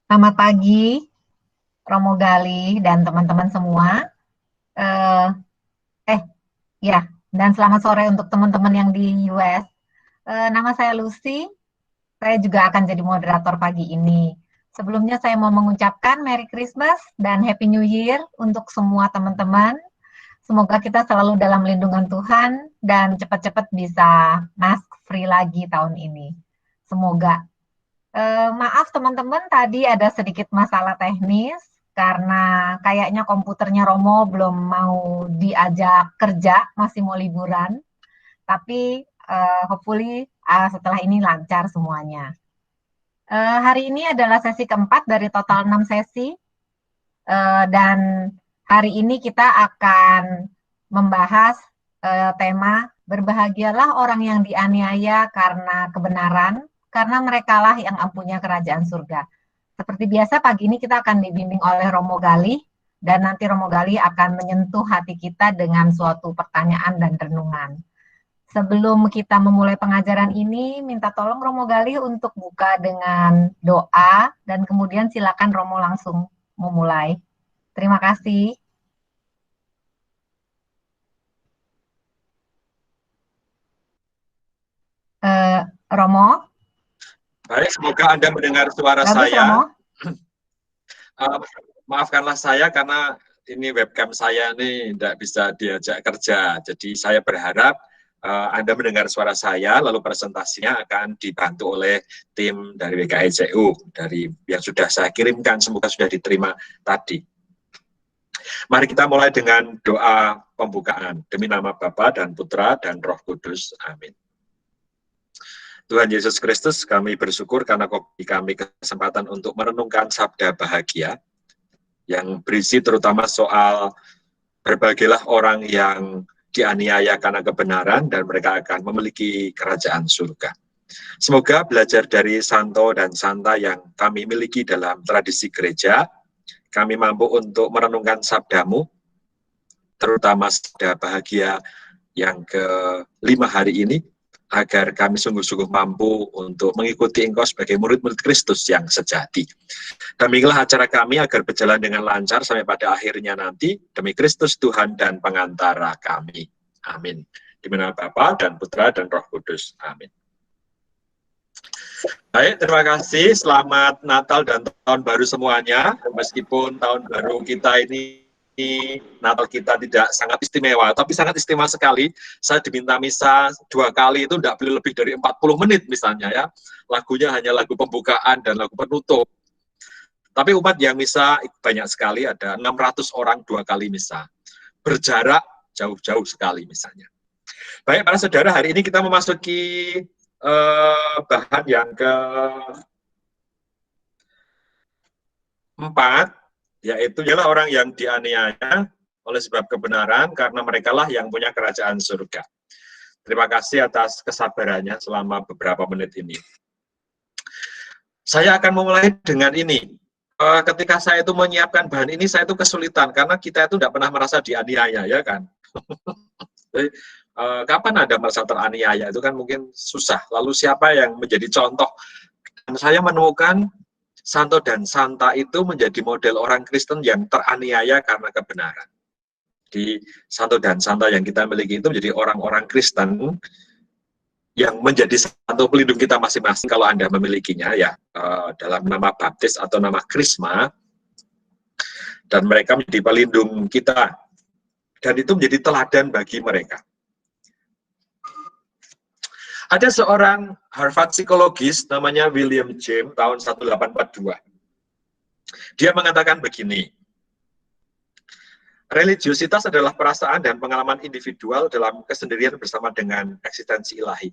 Selamat pagi, Romo Gali dan teman-teman semua. Eh, ya, dan selamat sore untuk teman-teman yang di US. Nama saya Lucy, saya juga akan jadi moderator pagi ini. Sebelumnya saya mau mengucapkan Merry Christmas dan Happy New Year untuk semua teman-teman. Semoga kita selalu dalam lindungan Tuhan dan cepat-cepat bisa mask free lagi tahun ini. Semoga. Maaf teman-teman, tadi ada sedikit masalah teknis karena kayaknya komputernya Romo belum mau diajak kerja, masih mau liburan. Tapi hopefully setelah ini lancar semuanya. Hari ini adalah sesi keempat dari total 6 sesi, dan hari ini kita akan membahas tema berbahagialah orang yang dianiaya karena kebenaran, karena merekalah yang ampunya kerajaan surga. Seperti biasa pagi ini kita akan dibimbing oleh Romo Gali, dan nanti Romo Gali akan menyentuh hati kita dengan suatu pertanyaan dan renungan. Sebelum kita memulai pengajaran ini, minta tolong Romo Gali untuk buka dengan doa, dan kemudian silakan Romo langsung memulai. Terima kasih. Romo, Baik, semoga Anda mendengar suara bagus saya. Romo. Maafkanlah saya karena ini webcam saya ini tidak bisa diajak kerja. Jadi saya berharap Anda mendengar suara saya, lalu presentasinya akan dibantu oleh tim dari WKICU, dari yang sudah saya kirimkan, semoga sudah diterima tadi. Mari kita mulai dengan doa pembukaan. Demi nama Bapa dan Putra dan Roh Kudus. Amin. Tuhan Yesus Kristus, kami bersyukur karena kami kesempatan untuk merenungkan sabda bahagia yang berisi terutama soal berbagilah orang yang dianiaya karena kebenaran dan mereka akan memiliki kerajaan surga. Semoga belajar dari Santo dan Santa yang kami miliki dalam tradisi gereja, kami mampu untuk merenungkan sabdamu, terutama sabda bahagia yang ke-5 hari ini, agar kami sungguh-sungguh mampu untuk mengikuti Engkau sebagai murid-murid Kristus yang sejati. Demikianlah acara kami agar berjalan dengan lancar sampai pada akhirnya nanti, demi Kristus Tuhan dan pengantara kami. Amin. Di mana Bapa dan Putra dan Roh Kudus. Amin. Baik, terima kasih. Selamat Natal dan Tahun Baru semuanya. Meskipun Tahun Baru kita ini Natal kita tidak sangat istimewa, tapi sangat istimewa sekali. Saya diminta misa 2 kali itu tidak boleh lebih dari 40 menit misalnya ya. Lagunya hanya lagu pembukaan dan lagu penutup. Tapi umat yang misa banyak sekali, ada 600 orang 2 kali misa. Berjarak jauh-jauh sekali misalnya. Baik, para saudara, hari ini kita memasuki bahan yang ke-4, yaitu ialah orang yang dianiaya oleh sebab kebenaran karena merekalah yang punya kerajaan surga. Terima kasih atas kesabarannya selama beberapa menit ini. Saya akan memulai dengan ini. Ketika saya itu menyiapkan bahan ini, saya itu kesulitan karena kita itu tidak pernah merasa dianiaya, ya kan? Kapan Anda merasa teraniaya? Itu kan mungkin susah. Lalu siapa yang menjadi contoh? Dan saya menemukan Santo dan Santa itu menjadi model orang Kristen yang teraniaya karena kebenaran. Di Santo dan Santa yang kita miliki itu menjadi orang-orang Kristen yang menjadi satu pelindung kita masing-masing kalau Anda memilikinya ya, dalam nama baptis atau nama krisma, dan mereka menjadi pelindung kita, dan itu menjadi teladan bagi mereka. Ada seorang Harvard psikologis namanya William James tahun 1842. Dia mengatakan begini, religiositas adalah perasaan dan pengalaman individual dalam kesendirian bersama dengan eksistensi ilahi.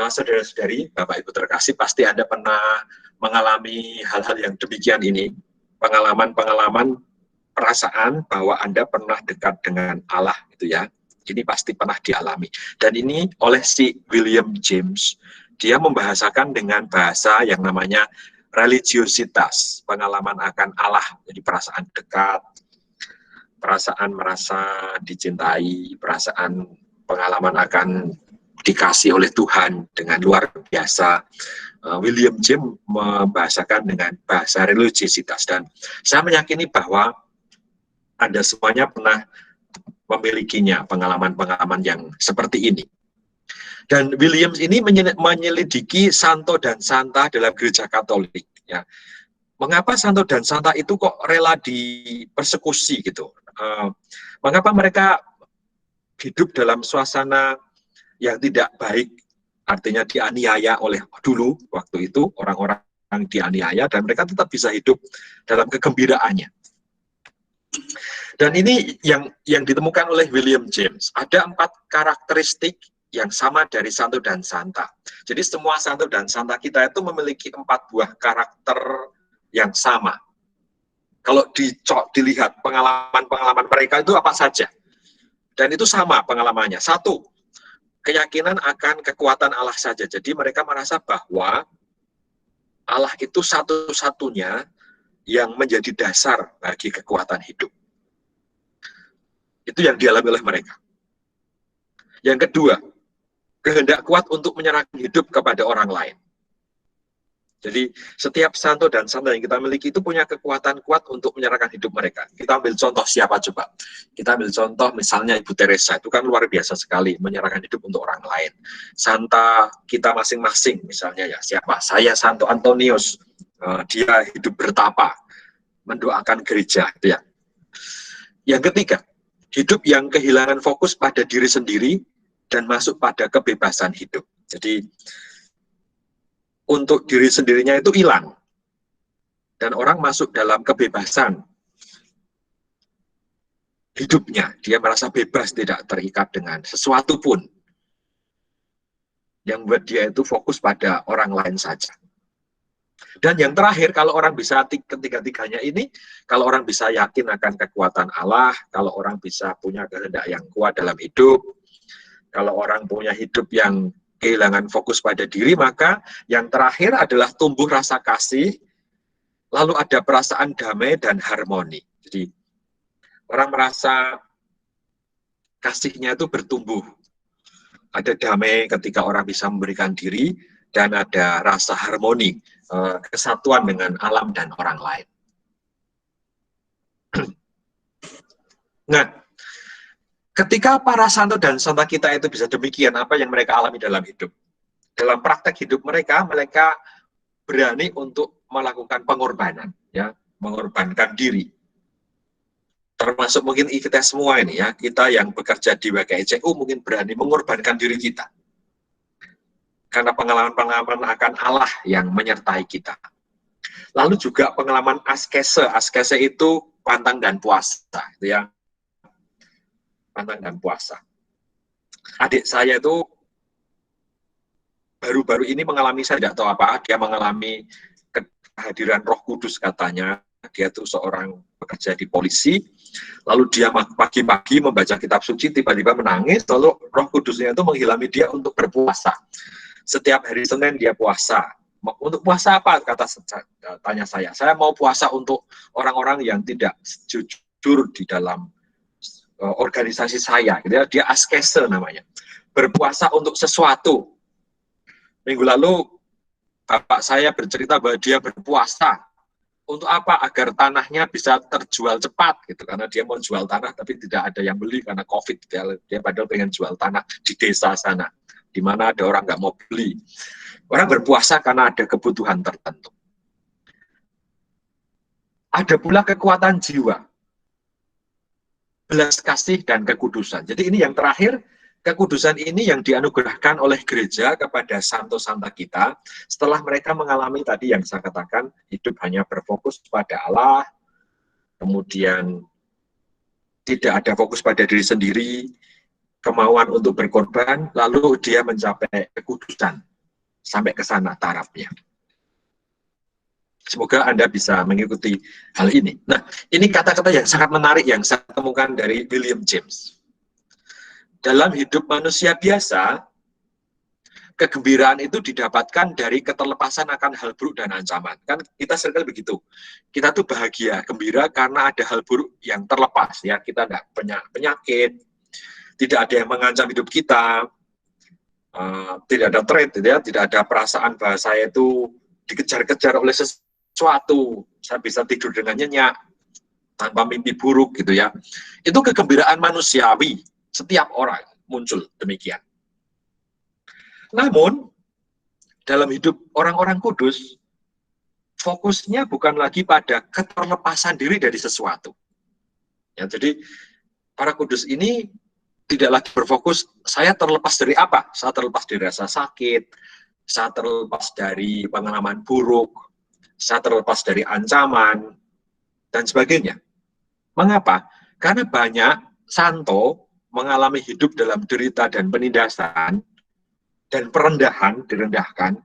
Saudara-saudari, Bapak Ibu terkasih, pasti Anda pernah mengalami hal-hal yang demikian ini, pengalaman-pengalaman perasaan bahwa Anda pernah dekat dengan Allah, gitu ya. Ini pasti pernah dialami. Dan ini oleh si William James, dia membahasakan dengan bahasa yang namanya religiositas, pengalaman akan Allah, jadi perasaan dekat, perasaan merasa dicintai, perasaan pengalaman akan dikasih oleh Tuhan dengan luar biasa. William James membahasakan dengan bahasa religiositas, dan saya meyakini bahwa Anda semuanya pernah memilikinya, pengalaman-pengalaman yang seperti ini. Dan Williams ini menyelidiki santo dan santa dalam gereja Katolik. Ya. Mengapa santo dan santa itu kok rela dipersekusi gitu? Mengapa mereka hidup dalam suasana yang tidak baik, artinya dianiaya oleh dulu waktu itu orang-orang yang dianiaya, dan mereka tetap bisa hidup dalam kegembiraannya. Dan ini yang ditemukan oleh William James. Ada 4 karakteristik yang sama dari santo dan santa. Jadi semua santo dan santa kita itu memiliki 4 buah karakter yang sama. Kalau dilihat pengalaman-pengalaman mereka itu apa saja. Dan itu sama pengalamannya. 1, keyakinan akan kekuatan Allah saja. Jadi mereka merasa bahwa Allah itu satu-satunya yang menjadi dasar bagi kekuatan hidup. Itu yang dialami oleh mereka. Yang kedua, kehendak kuat untuk menyerahkan hidup kepada orang lain. Jadi setiap santo dan santa yang kita miliki itu punya kekuatan kuat untuk menyerahkan hidup mereka. Kita ambil contoh siapa coba? Kita ambil contoh misalnya Ibu Teresa, itu kan luar biasa sekali menyerahkan hidup untuk orang lain. Santa kita masing-masing misalnya ya, siapa? Saya Santo Antonius, dia hidup bertapa, mendoakan gereja, gitu ya. Yang ketiga, hidup yang kehilangan fokus pada diri sendiri dan masuk pada kebebasan hidup. Jadi untuk diri sendirinya itu hilang, dan orang masuk dalam kebebasan hidupnya. Dia merasa bebas, tidak terikat dengan sesuatu pun, yang buat dia itu fokus pada orang lain saja. Dan yang terakhir, kalau orang bisa ketiga-tiganya ini, kalau orang bisa yakin akan kekuatan Allah, kalau orang bisa punya kehendak yang kuat dalam hidup, kalau orang punya hidup yang kehilangan fokus pada diri, maka yang terakhir adalah tumbuh rasa kasih, lalu ada perasaan damai dan harmoni. Jadi orang merasa kasihnya itu bertumbuh. Ada damai ketika orang bisa memberikan diri, dan ada rasa harmoni, kesatuan dengan alam dan orang lain. Nah, ketika para santo dan santa kita itu bisa demikian, apa yang mereka alami dalam hidup? Dalam praktek hidup mereka, mereka berani untuk melakukan pengorbanan, ya, mengorbankan diri. Termasuk mungkin kita semua ini ya, kita yang bekerja di WKICU mungkin berani mengorbankan diri kita. Karena pengalaman-pengalaman akan Allah yang menyertai kita. Lalu juga pengalaman askese. Askese itu pantang dan puasa, gitu ya. Pantang dan puasa. Adik saya itu baru-baru ini mengalami, saya tidak tahu apa, dia mengalami kehadiran Roh Kudus katanya. Dia itu seorang bekerja di polisi, lalu dia pagi-pagi membaca kitab suci, tiba-tiba menangis, lalu Roh Kudusnya itu menghilami dia untuk berpuasa. Setiap hari Senin dia puasa. Untuk puasa apa? Tanya saya mau puasa untuk orang-orang yang tidak jujur di dalam organisasi saya, gitu ya. Dia askese namanya, berpuasa untuk sesuatu. Minggu lalu bapak saya bercerita bahwa dia berpuasa untuk apa? Agar tanahnya bisa terjual cepat, gitu. Karena dia mau jual tanah tapi tidak ada yang beli karena COVID. Dia padahal pengen jual tanah di desa sana, di mana ada orang nggak mau beli. Orang berpuasa karena ada kebutuhan tertentu. Ada pula kekuatan jiwa, belas kasih dan kekudusan. Jadi ini yang terakhir, kekudusan ini yang dianugerahkan oleh gereja kepada santo-santa kita setelah mereka mengalami tadi yang saya katakan, hidup hanya berfokus pada Allah, kemudian tidak ada fokus pada diri sendiri, kemauan untuk berkorban, lalu dia mencapai kekudusan. Sampai ke sana tarafnya. Semoga Anda bisa mengikuti hal ini. Nah, ini kata-kata yang sangat menarik yang saya temukan dari William James. Dalam hidup manusia biasa, kegembiraan itu didapatkan dari keterlepasan akan hal buruk dan ancaman. Kan kita sering begitu. Kita tuh bahagia, gembira karena ada hal buruk yang terlepas. Ya, kita tidak punya penyakit, tidak ada yang mengancam hidup kita, tidak ada threat, gitu ya, tidak ada perasaan bahwa saya itu dikejar-kejar oleh sesuatu, saya bisa tidur dengan nyenyak, tanpa mimpi buruk gitu ya. Itu kegembiraan manusiawi, setiap orang muncul demikian. Namun, dalam hidup orang-orang kudus, fokusnya bukan lagi pada keterlepasan diri dari sesuatu. Ya, jadi, para kudus ini tidak lagi berfokus, saya terlepas dari apa? Saya terlepas dari rasa sakit, saya terlepas dari pengalaman buruk, saya terlepas dari ancaman, dan sebagainya. Mengapa? Karena banyak santo mengalami hidup dalam derita dan penindasan, dan perendahan, direndahkan,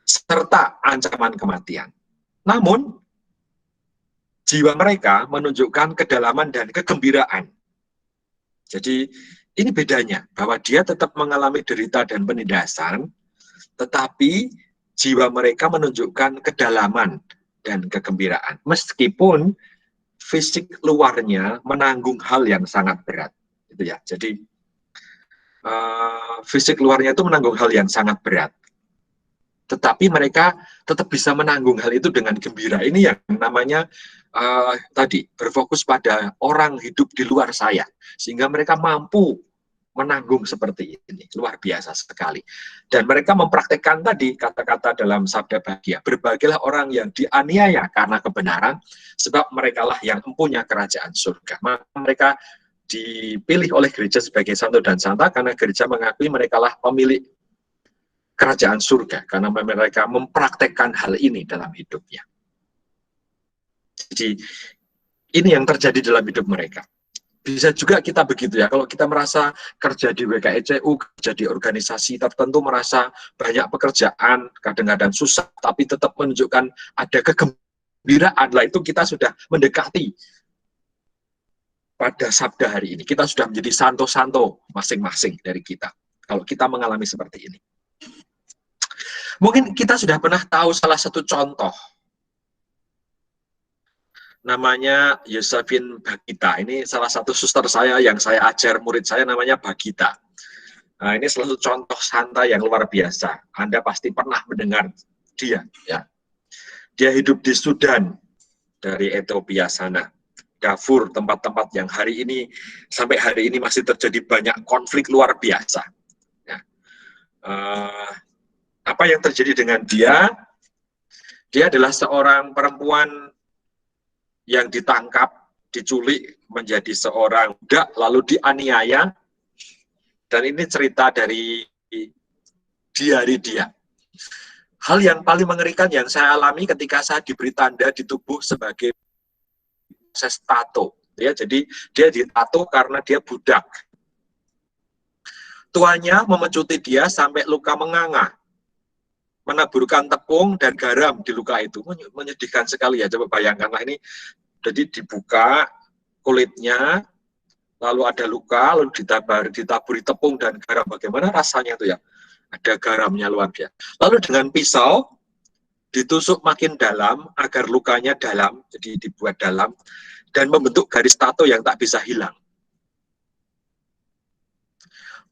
serta ancaman kematian. Namun, jiwa mereka menunjukkan kedalaman dan kegembiraan. Jadi, ini bedanya, bahwa dia tetap mengalami derita dan penindasan, tetapi jiwa mereka menunjukkan kedalaman dan kegembiraan. Meskipun fisik luarnya menanggung hal yang sangat berat. Gitu ya. Jadi, fisik luarnya itu menanggung hal yang sangat berat. Tetapi mereka tetap bisa menanggung hal itu dengan gembira. Ini yang namanya tadi, berfokus pada orang hidup di luar saya. Sehingga mereka mampu menanggung seperti ini. Luar biasa sekali. Dan mereka mempraktekkan tadi kata-kata dalam Sabda Bahagia. Berbahagialah orang yang dianiaya karena kebenaran, sebab merekalah yang empunya kerajaan surga. Maka mereka dipilih oleh gereja sebagai santo dan santa karena gereja mengakui merekalah pemilik kerajaan surga, karena mereka mempraktekkan hal ini dalam hidupnya. Jadi, ini yang terjadi dalam hidup mereka. Bisa juga kita begitu ya, kalau kita merasa kerja di WKECU, kerja di organisasi tertentu, merasa banyak pekerjaan, kadang-kadang susah, tapi tetap menunjukkan ada kegembiraan, lah itu kita sudah mendekati pada sabda hari ini. Kita sudah menjadi santo-santo masing-masing dari kita, kalau kita mengalami seperti ini. Mungkin kita sudah pernah tahu salah satu contoh, namanya Yosefin Bagita. Ini salah satu suster saya yang saya ajar murid saya, namanya Bagita. Nah, ini salah satu contoh santa yang luar biasa. Anda pasti pernah mendengar dia. Ya. Dia hidup di Sudan, dari Ethiopia sana. Darfur, tempat-tempat yang hari ini, sampai hari ini masih terjadi banyak konflik luar biasa. Ya. Apa yang terjadi dengan dia? Dia adalah seorang perempuan yang ditangkap, diculik menjadi seorang budak, lalu dianiaya. Dan ini cerita dari diari dia. Hal yang paling mengerikan yang saya alami ketika saya diberi tanda di tubuh sebagai proses tato. Ya, jadi dia ditato karena dia budak. Tuannya memecuti dia sampai luka menganga, menaburkan tepung dan garam di luka itu. Menyedihkan sekali ya, coba bayangkanlah ini. Jadi dibuka kulitnya, lalu ada luka, lalu ditaburi tepung dan garam. Bagaimana rasanya itu ya? Ada garamnya luar biasa. Lalu dengan pisau ditusuk makin dalam agar lukanya dalam, jadi dibuat dalam, dan membentuk garis tato yang tak bisa hilang.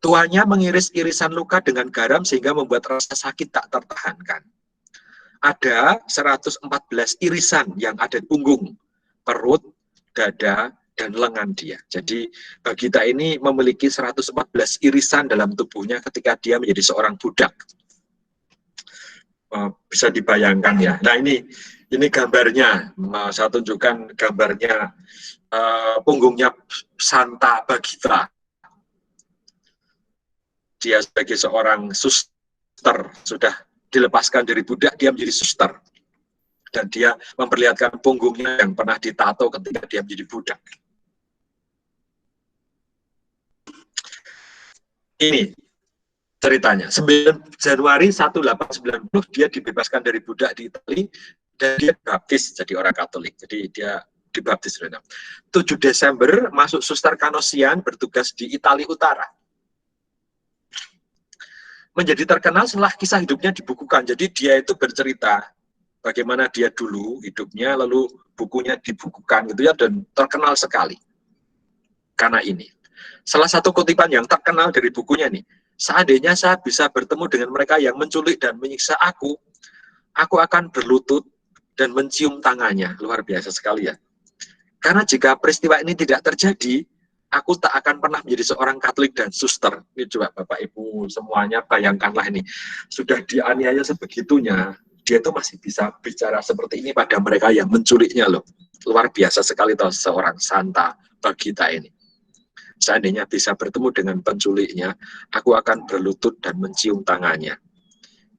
Tuannya mengiris irisan luka dengan garam sehingga membuat rasa sakit tak tertahankan. Ada 114 irisan yang ada di punggung, perut, dada, dan lengan dia. Jadi Bagita ini memiliki 114 irisan dalam tubuhnya ketika dia menjadi seorang budak. Bisa dibayangkan ya. Nah ini gambarnya, saya tunjukkan gambarnya punggungnya Santa Bagita. Dia sebagai seorang suster, sudah dilepaskan dari budak, dia menjadi suster. Dan dia memperlihatkan punggungnya yang pernah ditato ketika dia menjadi budak. Ini ceritanya. 9 Januari 1890 dia dibebaskan dari budak di Itali dan dia baptis jadi orang Katolik. Jadi dia dibaptis. 7 Desember masuk suster Kanosian, bertugas di Italia Utara. Menjadi terkenal setelah kisah hidupnya dibukukan. Jadi dia itu bercerita bagaimana dia dulu hidupnya, lalu bukunya dibukukan gitu ya, dan terkenal sekali karena ini. Salah satu kutipan yang terkenal dari bukunya nih, Seandainya saya bisa bertemu dengan mereka yang menculik dan menyiksa aku akan berlutut dan mencium tangannya. Luar biasa sekali ya. Karena jika peristiwa ini tidak terjadi, aku tak akan pernah menjadi seorang Katolik dan suster. Ini coba Bapak Ibu semuanya bayangkanlah ini. Sudah dianiaya sebegitunya, dia itu masih bisa bicara seperti ini pada mereka yang menculiknya loh. Luar biasa sekali toh seorang Santa Bagita ini. Seandainya bisa bertemu dengan penculiknya, aku akan berlutut dan mencium tangannya.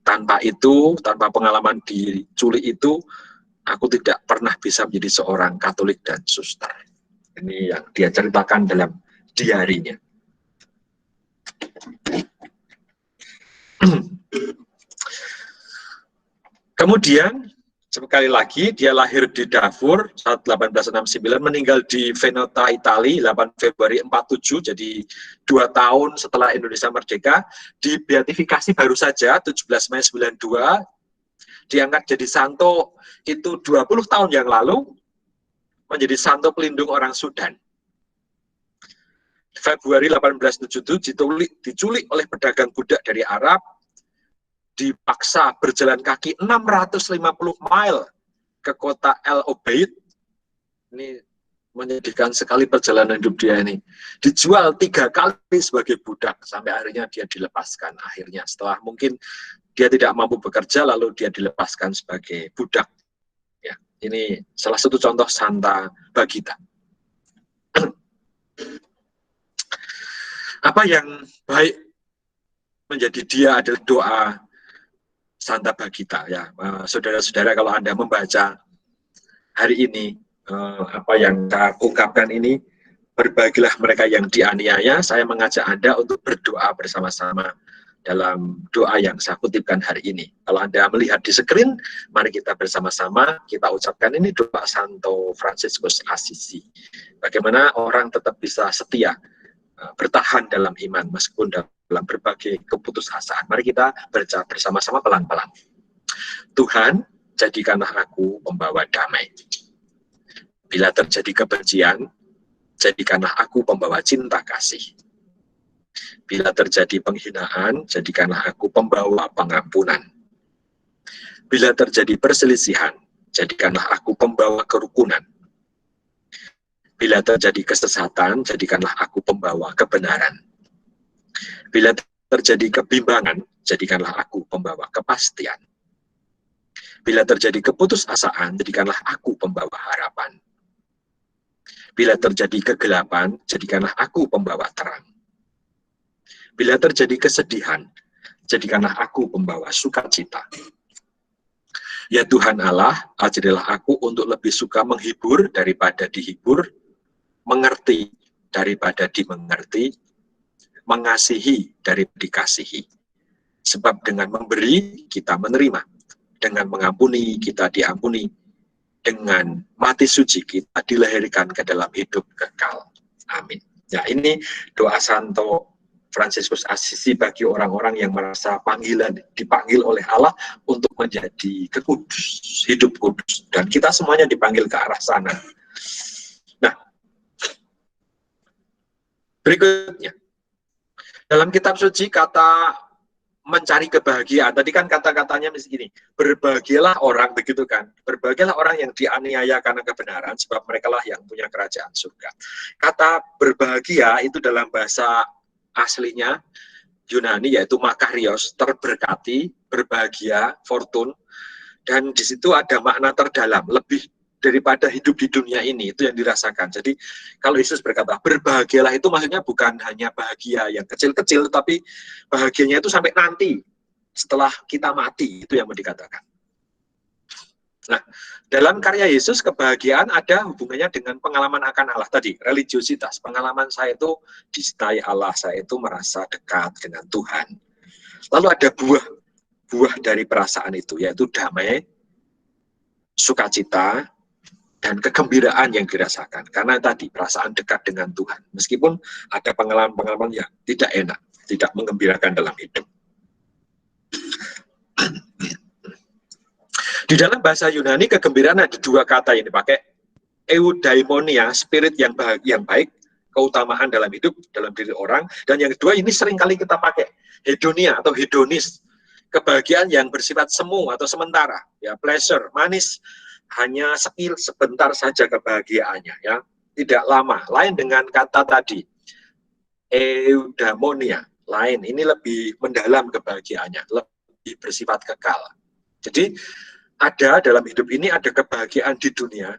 Tanpa itu, tanpa pengalaman diculik itu, aku tidak pernah bisa menjadi seorang Katolik dan suster. Ini yang dia ceritakan dalam diarinya. Kemudian, sekali lagi, dia lahir di Darfur saat 1869, meninggal di Veneta, Italia, 8 Februari 47, jadi 2 tahun setelah Indonesia merdeka. Dibeatifikasi baru saja, 17 Mei 92, diangkat jadi santo itu 20 tahun yang lalu, menjadi santo pelindung orang Sudan. Februari 1877 diculik oleh pedagang budak dari Arab, dipaksa berjalan kaki 650 mile ke kota El Obeid. Ini menyedihkan sekali perjalanan hidup dia ini. Dijual 3 kali sebagai budak, sampai akhirnya dia dilepaskan. Akhirnya setelah mungkin dia tidak mampu bekerja, lalu dia dilepaskan sebagai budak. Ya, ini salah satu contoh Santa Bagita. Apa yang baik menjadi dia adalah doa Santa Bagita. Ya, saudara-saudara, kalau Anda membaca hari ini apa yang saya ungkapkan ini, berbahagialah mereka yang dianiaya. Saya mengajak Anda untuk berdoa bersama-sama dalam doa yang saya kutipkan hari ini. Kalau Anda melihat di screen, mari kita bersama-sama kita ucapkan ini doa Santo Fransiskus Assisi. Bagaimana orang tetap bisa setia bertahan dalam iman meskipun dalam berbagai keputusasaan. Mari kita baca bersama-sama pelan-pelan. Tuhan, jadikanlah aku pembawa damai. Bila terjadi kebencian, jadikanlah aku pembawa cinta kasih. Bila terjadi penghinaan, jadikanlah aku pembawa pengampunan. Bila terjadi perselisihan, jadikanlah aku pembawa kerukunan. Bila terjadi kesesatan, jadikanlah aku pembawa kebenaran. Bila terjadi kebimbangan, jadikanlah aku pembawa kepastian. Bila terjadi keputusasaan, jadikanlah aku pembawa harapan. Bila terjadi kegelapan, jadikanlah aku pembawa terang. Bila terjadi kesedihan, jadikanlah aku pembawa sukacita. Ya Tuhan Allah, ajarilah aku untuk lebih suka menghibur daripada dihibur, mengerti daripada dimengerti, mengasihi daripada dikasihi. Sebab dengan memberi, kita menerima. Dengan mengampuni, kita diampuni. Dengan mati suci, kita dilahirkan ke dalam hidup kekal. Amin. Ya, ini doa Santo Fransiskus Assisi bagi orang-orang yang merasa dipanggil oleh Allah untuk menjadi kekudus, hidup kudus. Dan kita semuanya dipanggil ke arah sana. Nah, berikutnya, dalam kitab suci kata mencari kebahagiaan, tadi kan kata-katanya begini, berbahagialah orang, begitu kan, berbahagialah orang yang dianiaya karena kebenaran, sebab merekalah yang punya kerajaan surga. Kata berbahagia itu dalam bahasa aslinya Yunani yaitu makarios, terberkati, berbahagia, fortune, dan di situ ada makna terdalam, lebih daripada hidup di dunia ini, itu yang dirasakan. Jadi kalau Yesus berkata berbahagialah, itu maksudnya bukan hanya bahagia yang kecil-kecil, tapi bahagianya itu sampai nanti setelah kita mati, itu yang mau dikatakan. Nah, dalam karya Yesus kebahagiaan ada hubungannya dengan pengalaman akan Allah tadi, religiositas. Pengalaman saya itu dicintai Allah, saya itu merasa dekat dengan Tuhan. Lalu ada buah dari perasaan itu, yaitu damai, sukacita, dan kegembiraan yang dirasakan. Karena tadi perasaan dekat dengan Tuhan. Meskipun ada pengalaman-pengalaman yang tidak enak, tidak menggembirakan dalam hidup. Di dalam bahasa Yunani, kegembiraan ada 2 kata yang dipakai. Eudaimonia, spirit yang baik, keutamaan dalam hidup, dalam diri orang. Dan yang kedua, ini seringkali kita pakai hedonia atau hedonis, kebahagiaan yang bersifat semu atau sementara, ya, pleasure, manis, hanya sebentar saja kebahagiaannya, ya, tidak lama. Lain dengan kata tadi, eudaimonia, lain, ini lebih mendalam kebahagiaannya, lebih bersifat kekal. Jadi ada dalam hidup ini ada kebahagiaan di dunia,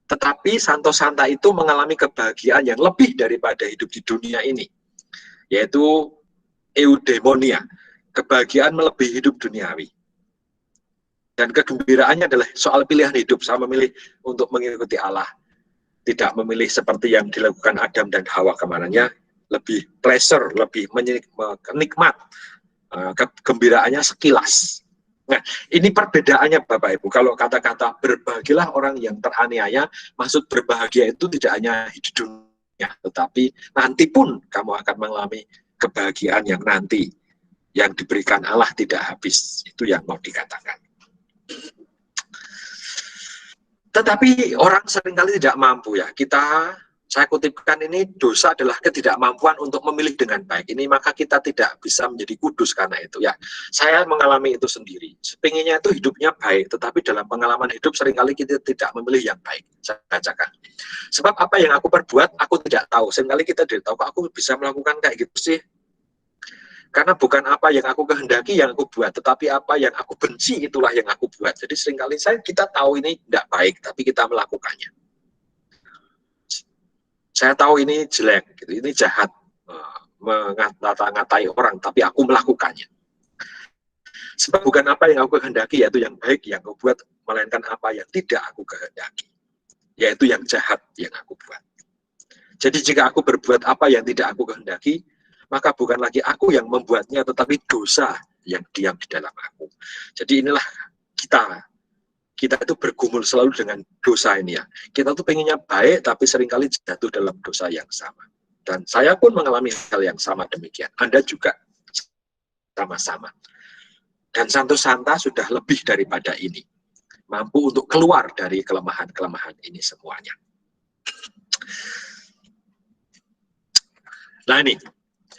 tetapi Santo Santa itu mengalami kebahagiaan yang lebih daripada hidup di dunia ini, yaitu eudaimonia, kebahagiaan melebihi hidup duniawi. Dan kegembiraannya adalah soal pilihan hidup. Saya memilih untuk mengikuti Allah, tidak memilih seperti yang dilakukan Adam dan Hawa kemarinnya, lebih pleasure, lebih menikmat, kegembiraannya sekilas. Nah, ini perbedaannya Bapak Ibu. Kalau kata-kata berbahagialah orang yang teraniaya, maksud berbahagia itu tidak hanya di dunia, tetapi nanti pun kamu akan mengalami kebahagiaan yang nanti, yang diberikan Allah tidak habis. Itu yang mau dikatakan. Tetapi orang seringkali tidak mampu, ya. Saya kutipkan ini, dosa adalah ketidakmampuan untuk memilih dengan baik. Ini maka kita tidak bisa menjadi kudus karena itu, ya. Saya mengalami itu sendiri. Sepinginnya itu hidupnya baik, tetapi dalam pengalaman hidup seringkali kita tidak memilih yang baik. Saya bacakan. Sebab apa yang aku perbuat, aku tidak tahu. Seringkali kita tidak tahu, kok aku bisa melakukan kayak gitu sih. Karena bukan apa yang aku kehendaki yang aku buat, tetapi apa yang aku benci itulah yang aku buat. Jadi seringkali kita tahu ini tidak baik, tapi kita melakukannya. Saya tahu ini jelek, gitu, ini jahat, mengata-ngatai orang, tapi aku melakukannya. Sebab bukan apa yang aku kehendaki, yaitu yang baik yang aku buat, melainkan apa yang tidak aku kehendaki, yaitu yang jahat yang aku buat. Jadi jika aku berbuat apa yang tidak aku kehendaki, maka bukan lagi aku yang membuatnya, tetapi dosa yang diam di dalam aku. Jadi inilah kita itu bergumul selalu dengan dosa ini, ya. Kita tuh pengennya baik, tapi seringkali jatuh dalam dosa yang sama. Dan saya pun mengalami hal yang sama demikian. Anda juga sama-sama. Dan Santo Santa sudah lebih daripada ini. Mampu untuk keluar dari kelemahan-kelemahan ini semuanya. Nah ini,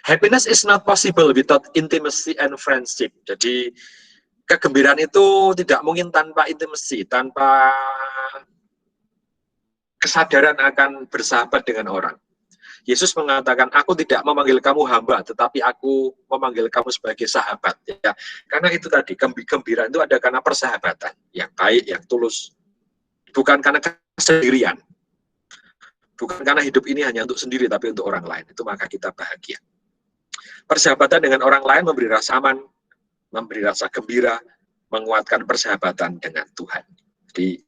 happiness is not possible without intimacy and friendship. Jadi kegembiraan itu tidak mungkin tanpa intimasi, tanpa kesadaran akan bersahabat dengan orang. Yesus mengatakan, aku tidak memanggil kamu hamba, tetapi aku memanggil kamu sebagai sahabat. Ya. Karena itu tadi, kegembiraan itu ada karena persahabatan, yang baik, yang tulus. Bukan karena kesendirian. Bukan karena hidup ini hanya untuk sendiri, tapi untuk orang lain. Itu maka kita bahagia. Persahabatan dengan orang lain memberi rasa aman, memberi rasa gembira, menguatkan persahabatan dengan Tuhan. Jadi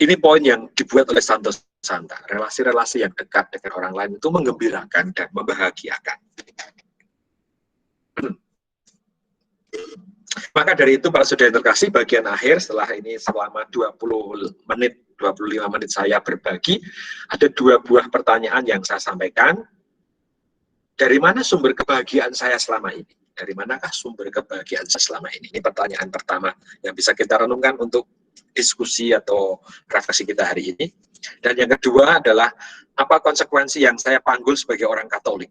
ini poin yang dibuat oleh Santo Santa. Relasi-relasi yang dekat dengan orang lain itu menggembirakan dan membahagiakan. Maka dari itu para saudara yang terkasih, bagian akhir setelah ini selama 25 menit saya berbagi, ada 2 buah pertanyaan yang saya sampaikan. Dari mana sumber kebahagiaan saya selama ini? Dari manakah sumber kebahagiaan saya selama ini? Ini pertanyaan pertama yang bisa kita renungkan untuk diskusi atau refleksi kita hari ini. Dan yang kedua adalah, apa konsekuensi yang saya panggul sebagai orang Katolik?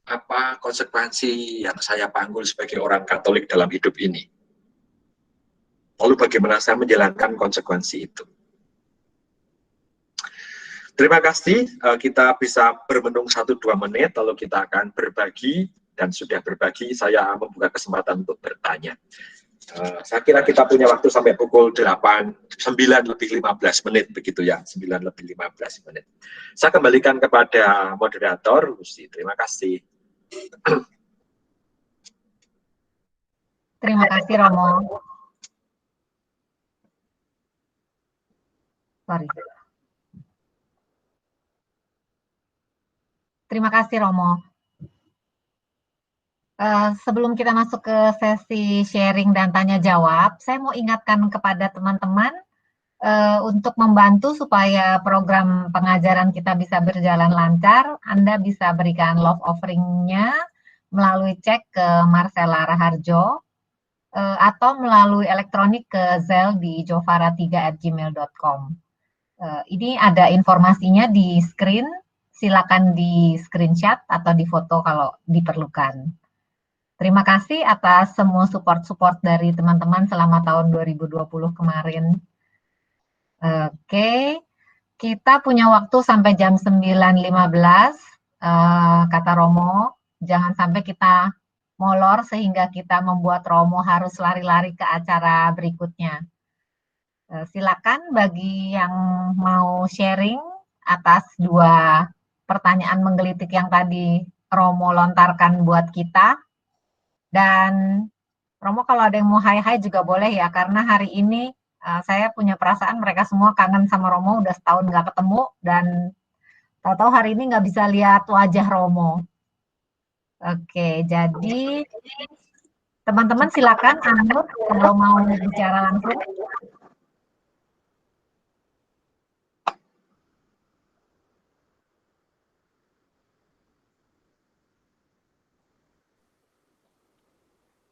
Apa konsekuensi yang saya panggul sebagai orang Katolik dalam hidup ini? Lalu bagaimana saya menjalankan konsekuensi itu? Terima kasih, kita bisa bermenung 1-2 menit, lalu kita akan berbagi, dan sudah berbagi, saya membuka kesempatan untuk bertanya. Saya kira kita punya waktu sampai pukul 9:15 menit, begitu ya, 9:15 menit. Saya kembalikan kepada moderator, Lucy. Terima kasih. Terima kasih, Romo. Sorry. Terima kasih, Romo. Sebelum kita masuk ke sesi sharing dan tanya jawab, saya mau ingatkan kepada teman-teman untuk membantu supaya program pengajaran kita bisa berjalan lancar. Anda bisa berikan love offering-nya melalui cek ke Marcella Raharjo atau melalui elektronik ke Zelle di jovara3@gmail.com. Ini ada informasinya di screen. silakan di screenshot atau di foto kalau diperlukan. Terima kasih atas semua support-support dari teman-teman selama tahun 2020 kemarin. Oke, kita punya waktu sampai jam 9.15, kata Romo. Jangan sampai kita molor sehingga kita membuat Romo harus lari-lari ke acara berikutnya. Silakan bagi yang mau sharing atas 2 pertanyaan menggelitik yang tadi Romo lontarkan buat kita. Dan Romo kalau ada yang mau hai-hai juga boleh ya, karena hari ini saya punya perasaan mereka semua kangen sama Romo, udah setahun nggak ketemu, dan tahu-tahu hari ini nggak bisa lihat wajah Romo. Oke, jadi teman-teman silakan unmute kalau mau bicara langsung.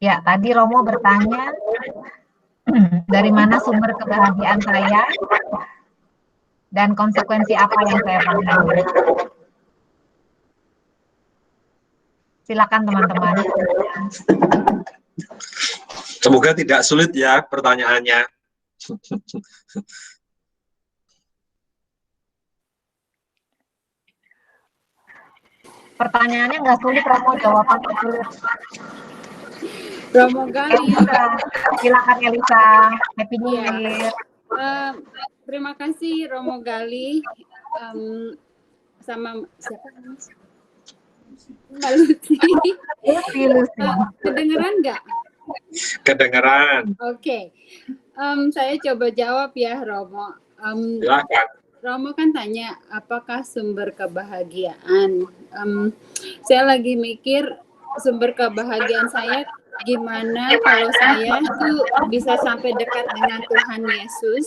Ya, tadi Romo bertanya, dari mana sumber kebahagiaan saya dan konsekuensi apa yang saya tanggung. Silakan teman-teman. Semoga tidak sulit ya pertanyaannya. Pertanyaannya nggak sulit, Romo, jawabannya sulit. Romo Gali. Silakan Elisa. Happy New Year. Terima kasih Romo Gali. Sama siapa? Mbak Lucy. Lucy. Kedengeran nggak? Kedengeran. Oke. Saya coba jawab ya Romo. Silakan. Romo kan tanya apakah sumber kebahagiaan. Saya lagi mikir sumber kebahagiaan saya gimana kalau saya tuh bisa sampai dekat dengan Tuhan Yesus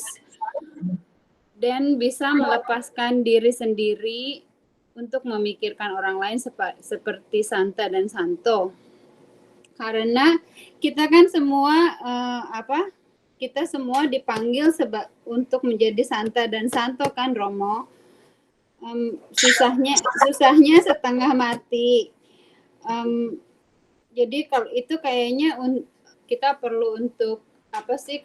dan bisa melepaskan diri sendiri untuk memikirkan orang lain seperti Santa dan Santo. Karena kita kan semua kita semua dipanggil untuk menjadi Santa dan Santo kan Romo. Susahnya setengah mati. Jadi kalau itu kayaknya kita perlu untuk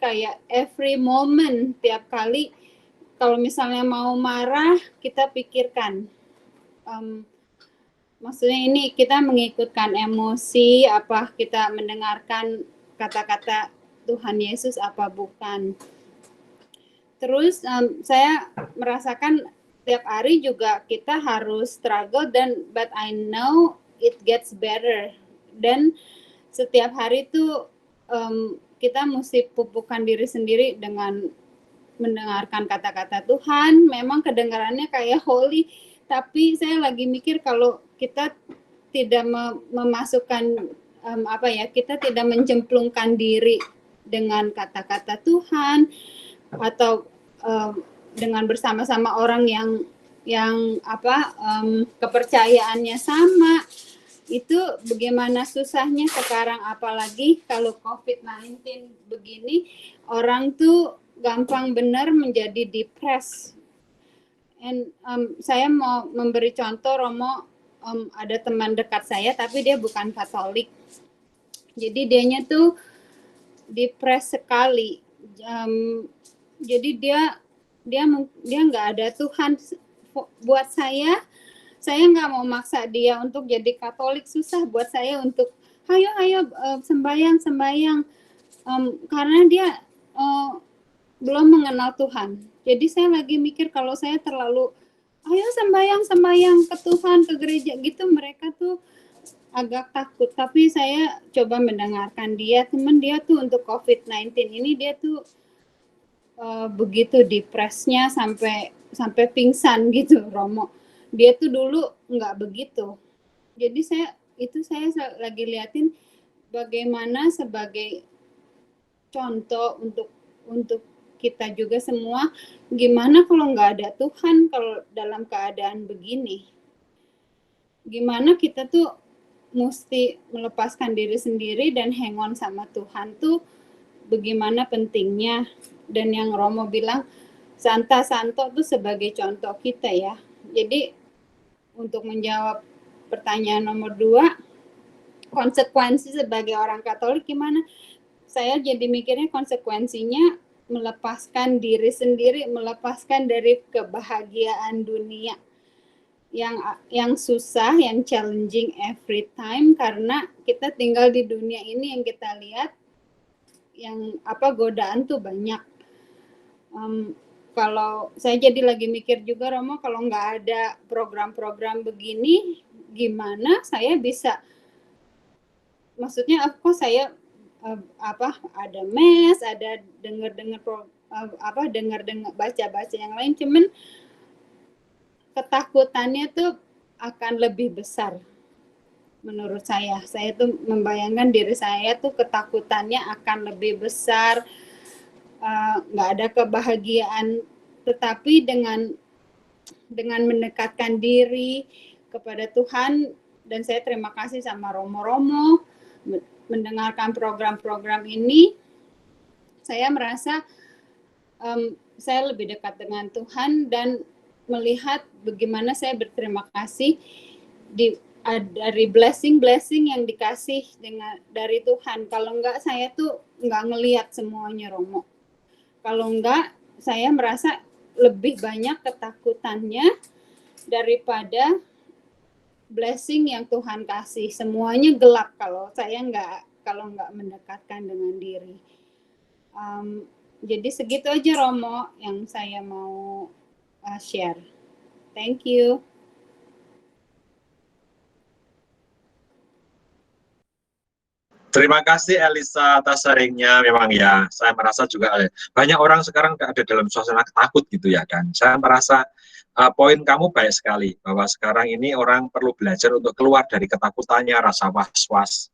kayak every moment, tiap kali kalau misalnya mau marah kita pikirkan. Maksudnya ini kita mengikutkan emosi, apa kita mendengarkan kata-kata Tuhan Yesus apa bukan. Terus saya merasakan tiap hari juga kita harus struggle but I know it gets better. Dan setiap hari itu kita mesti pupukkan diri sendiri dengan mendengarkan kata-kata Tuhan. Memang kedengarannya kayak holy, tapi saya lagi mikir kalau kita tidak memasukkan kita tidak mencemplungkan diri dengan kata-kata Tuhan atau dengan bersama-sama orang yang kepercayaannya sama. Itu bagaimana susahnya sekarang, apalagi kalau COVID-19 begini, orang tuh gampang benar menjadi depres. Saya mau memberi contoh, Romo, ada teman dekat saya tapi dia bukan Katolik. Jadi dianya tuh depres sekali. Jadi dia nggak ada Tuhan. Buat saya nggak mau maksa dia untuk jadi Katolik, susah buat saya untuk ayo sembahyang karena dia belum mengenal Tuhan. Jadi saya lagi mikir kalau saya terlalu ayo sembahyang ke Tuhan, ke gereja gitu, mereka tuh agak takut. Tapi saya coba mendengarkan dia, teman dia tuh untuk COVID-19 ini dia tuh begitu depresnya sampai pingsan gitu, Romo. Dia tuh dulu nggak begitu. Jadi saya lagi liatin bagaimana sebagai contoh untuk kita juga semua, gimana kalau nggak ada Tuhan, kalau dalam keadaan begini. Gimana kita tuh mesti melepaskan diri sendiri dan hang on sama Tuhan tuh bagaimana pentingnya. Dan yang Romo bilang, Santa Santo tuh sebagai contoh kita ya. Jadi untuk menjawab pertanyaan nomor 2, konsekuensi sebagai orang Katolik gimana? Saya jadi mikirnya konsekuensinya melepaskan diri sendiri, melepaskan dari kebahagiaan dunia yang susah, yang challenging every time, karena kita tinggal di dunia ini yang kita lihat yang godaan tuh banyak. Kalau saya jadi lagi mikir juga, Romo, kalau nggak ada program-program begini, gimana saya bisa, maksudnya kok saya ada mes, ada dengar-dengar baca-baca yang lain, cuman ketakutannya tuh akan lebih besar menurut saya. Saya tuh membayangkan diri saya tuh ketakutannya akan lebih besar, nggak ada kebahagiaan. Tetapi dengan mendekatkan diri kepada Tuhan, dan saya terima kasih sama Romo-Romo mendengarkan program-program ini, saya merasa saya lebih dekat dengan Tuhan dan melihat bagaimana saya berterima kasih dari blessing yang dikasih dari Tuhan. Kalau enggak, saya tuh enggak ngelihat semuanya, Romo. Kalau enggak, saya merasa lebih banyak ketakutannya daripada blessing yang Tuhan kasih. Semuanya gelap kalau enggak mendekatkan dengan diri. Jadi segitu aja, Romo, yang saya mau share. Thank you. Terima kasih Elisa atas sharingnya. Memang ya, saya merasa juga banyak orang sekarang ada dalam suasana takut gitu ya kan. Saya merasa poin kamu baik sekali, bahwa sekarang ini orang perlu belajar untuk keluar dari ketakutannya, rasa was-was,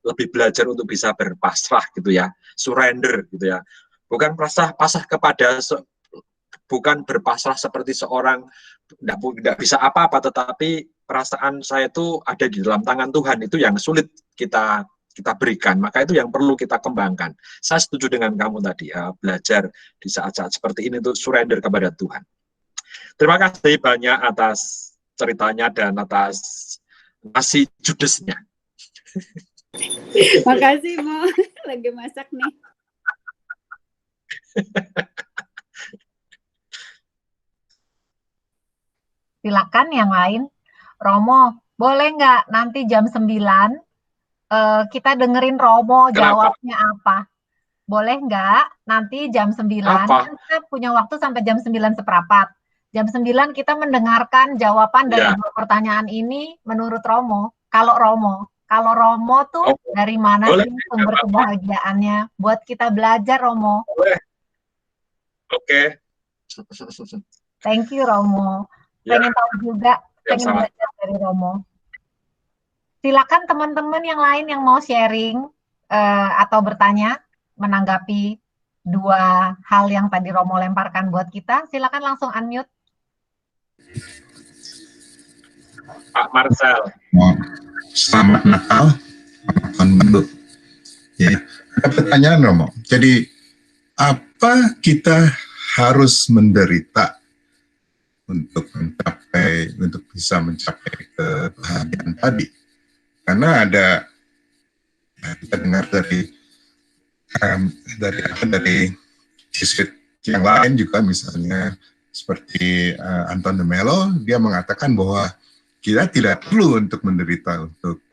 lebih belajar untuk bisa berpasrah gitu ya, surrender gitu ya. Bukan pasrah kepada bukan berpasrah seperti seorang tidak bisa apa-apa, tetapi perasaan saya itu ada di dalam tangan Tuhan, itu yang sulit kita berikan. Maka itu yang perlu kita kembangkan. Saya setuju dengan kamu tadi, belajar di saat-saat seperti ini untuk surrender kepada Tuhan. Terima kasih banyak atas ceritanya dan atas nasi judesnya. Makasih, Mo. Lagi masak nih. Silakan yang lain. Romo, boleh nggak nanti jam 9 kita dengerin Romo jawabnya apa? Boleh nggak nanti jam 9, kan kita punya waktu sampai jam 9:15. Jam 9 kita mendengarkan jawaban dari 2 pertanyaan ini menurut Romo. Kalau Romo tuh dari mana sih sumber kebahagiaannya? Buat kita belajar, Romo. Boleh. Oke. Thank you, Romo. Pengen tahu juga, pengen belajar dari Romo. Silakan teman-teman yang lain yang mau sharing atau bertanya menanggapi 2 hal yang tadi Romo lemparkan buat kita. Silakan langsung unmute. Pak Marcel. Selamat Natal, tahun baru. Ya, ada pertanyaan Romo. Jadi apa kita harus menderita untuk bisa mencapai kebahagiaan tadi? Karena kita dengar dari Jesuit yang lain juga, misalnya seperti Anton de Mello, dia mengatakan bahwa kita tidak perlu untuk menderita untuk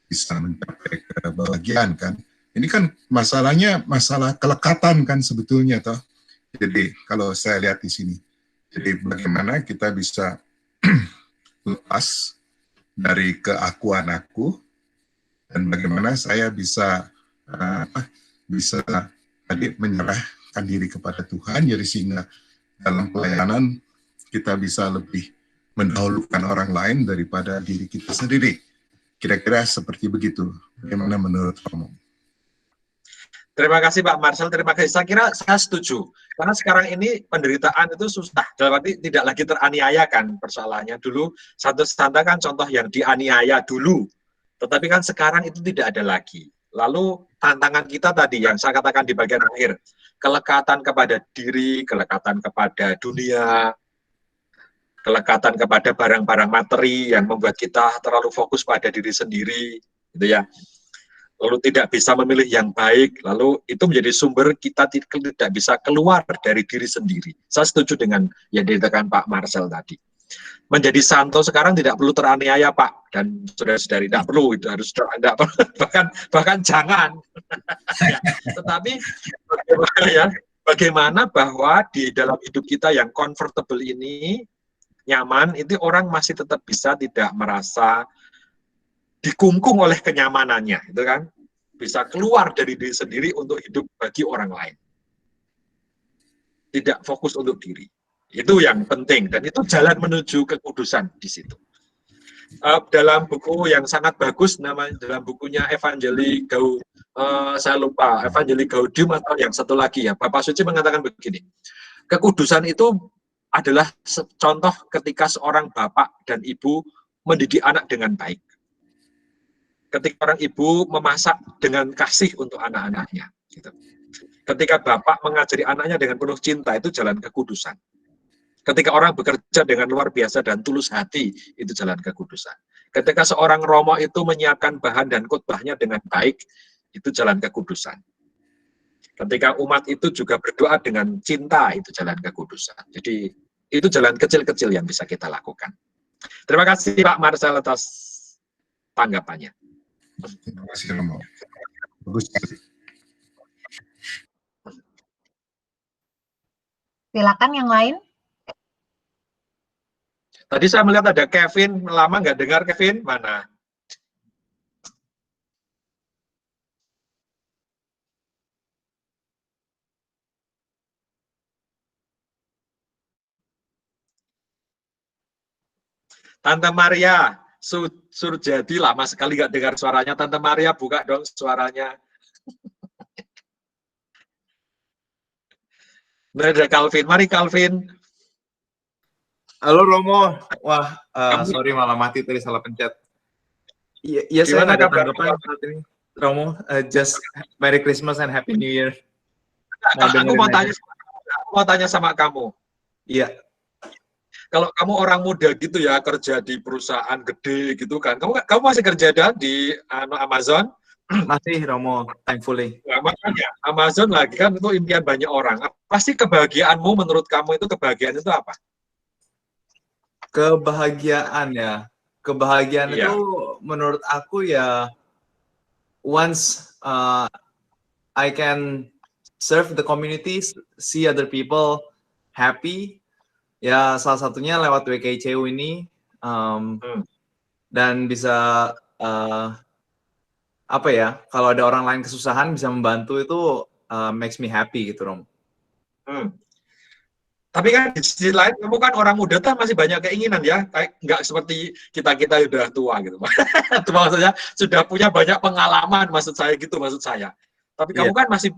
bisa mencapai kebahagiaan kan. Ini kan masalahnya masalah kelekatan kan sebetulnya toh. Jadi kalau saya lihat di sini, jadi bagaimana kita bisa lepas dari keakuan aku, dan bagaimana saya bisa tadi menyerahkan diri kepada Tuhan, jadi sehingga dalam pelayanan kita bisa lebih mendahulukan orang lain daripada diri kita sendiri. Kira-kira seperti begitu. Bagaimana menurut kamu? Terima kasih Pak Marcel, terima kasih. Saya kira saya setuju. Karena sekarang ini penderitaan itu susah. Dalam arti tidak lagi teraniaya kan persoalannya. Dulu Santo Santa kan contoh yang dianiaya dulu. Tetapi kan sekarang itu tidak ada lagi. Lalu tantangan kita tadi yang saya katakan di bagian akhir. Kelekatan kepada diri, kelekatan kepada dunia, kelekatan kepada barang-barang materi yang membuat kita terlalu fokus pada diri sendiri, gitu ya. Lalu tidak bisa memilih yang baik, lalu itu menjadi sumber kita tidak bisa keluar dari diri sendiri. Saya setuju dengan yang dikatakan Pak Marcel tadi. Menjadi santo sekarang tidak perlu teraniaya Pak, dan saudara-saudari tidak perlu, itu harus tidak perlu, bahkan jangan. Ya, tetapi bagaimana bahwa di dalam hidup kita yang comfortable ini, nyaman, itu orang masih tetap bisa tidak merasa dikungkung oleh kenyamanannya, itu kan, bisa keluar dari diri sendiri untuk hidup bagi orang lain, tidak fokus untuk diri. Itu yang penting, dan itu jalan menuju kekudusan di situ. Dalam buku yang sangat bagus, namanya dalam bukunya Evangelii saya lupa, Evangelii Gaudium atau yang satu lagi ya, Bapak Suci mengatakan begini, kekudusan itu adalah contoh ketika seorang bapak dan ibu mendidik anak dengan baik. Ketika orang ibu memasak dengan kasih untuk anak-anaknya. Gitu. Ketika bapak mengajari anaknya dengan penuh cinta, itu jalan kekudusan. Ketika orang bekerja dengan luar biasa dan tulus hati, itu jalan kekudusan. Ketika seorang romo itu menyiapkan bahan dan khotbahnya dengan baik, itu jalan kekudusan. Ketika umat itu juga berdoa dengan cinta, itu jalan kekudusan. Jadi, itu jalan kecil-kecil yang bisa kita lakukan. Terima kasih Pak Marcel atas tanggapannya. Terima kasih Romo. Bagus sekali. Silakan yang lain. Tadi saya melihat ada Kevin, lama nggak dengar Kevin, mana? Tante Maria, Surjadi, lama sekali nggak dengar suaranya. Tante Maria, buka dong suaranya. Nah, ada Calvin, mari Calvin. Halo Romo, wah sorry malah mati tadi salah pencet. Iya saya ada tanggapan saat ini. Romo, just Merry Christmas and Happy New Year. Aku mau tanya sama kamu. Iya. Kalau kamu orang muda gitu ya, kerja di perusahaan gede gitu kan, kamu masih kerja di Amazon? Masih Romo, thankfully. Nah, makanya Amazon lagi kan itu impian banyak orang. Pasti kebahagiaanmu menurut kamu itu kebahagiaan itu apa? Kebahagiaan ya. Kebahagiaan itu menurut aku ya once I can serve the community, see other people happy. Ya salah satunya lewat WKICU ini dan bisa apa ya, kalau ada orang lain kesusahan bisa membantu itu makes me happy gitu Rom. Tapi kan di sisi lain kamu kan orang muda tuh masih banyak keinginan ya, kayak nggak seperti kita udah tua gitu. Itu maksudnya sudah punya banyak pengalaman, maksud saya. Tapi kamu kan masih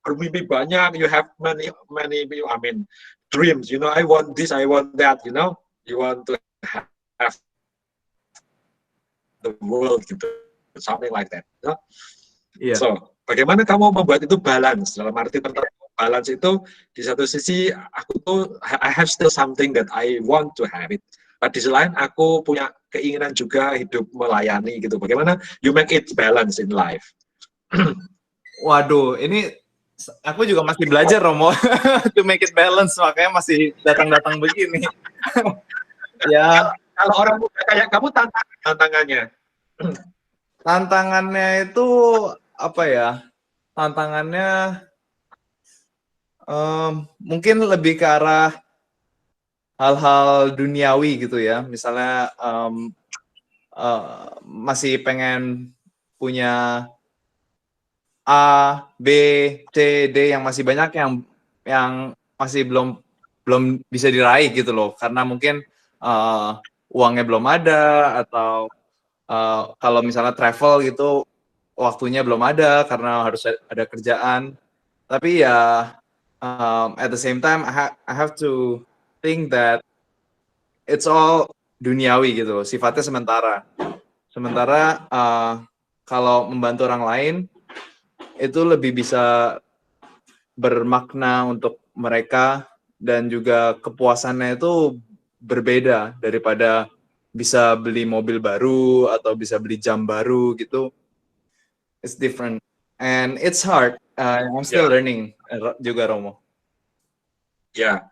bermimpi banyak, you have many I mean dreams, you know, I want this, I want that, you know, you want to have the world gitu, something like that, you know? So bagaimana kamu membuat itu balance? Dalam arti balance itu di satu sisi aku tuh I have still something that I want to have it, but di sisi lain aku punya keinginan juga hidup melayani gitu. Bagaimana you make it balance in life? Waduh, ini aku juga masih belajar Romo to make it balance, makanya masih datang-datang begini. Ya, kalau orang muda kayak kamu tantangannya. Tantangannya itu apa ya? Tantangannya mungkin lebih ke arah hal-hal duniawi gitu ya. Misalnya masih pengen punya A, B, C, D yang masih banyak yang masih belum bisa diraih gitu loh, karena mungkin uangnya belum ada atau kalau misalnya travel gitu waktunya belum ada karena harus ada kerjaan. Tapi ya at the same time I have to think that it's all duniawi gitu, sifatnya sementara kalau membantu orang lain itu lebih bisa bermakna untuk mereka dan juga kepuasannya itu berbeda daripada bisa beli mobil baru atau bisa beli jam baru gitu. It's different and it's hard. I'm still learning juga, Romo. Ya,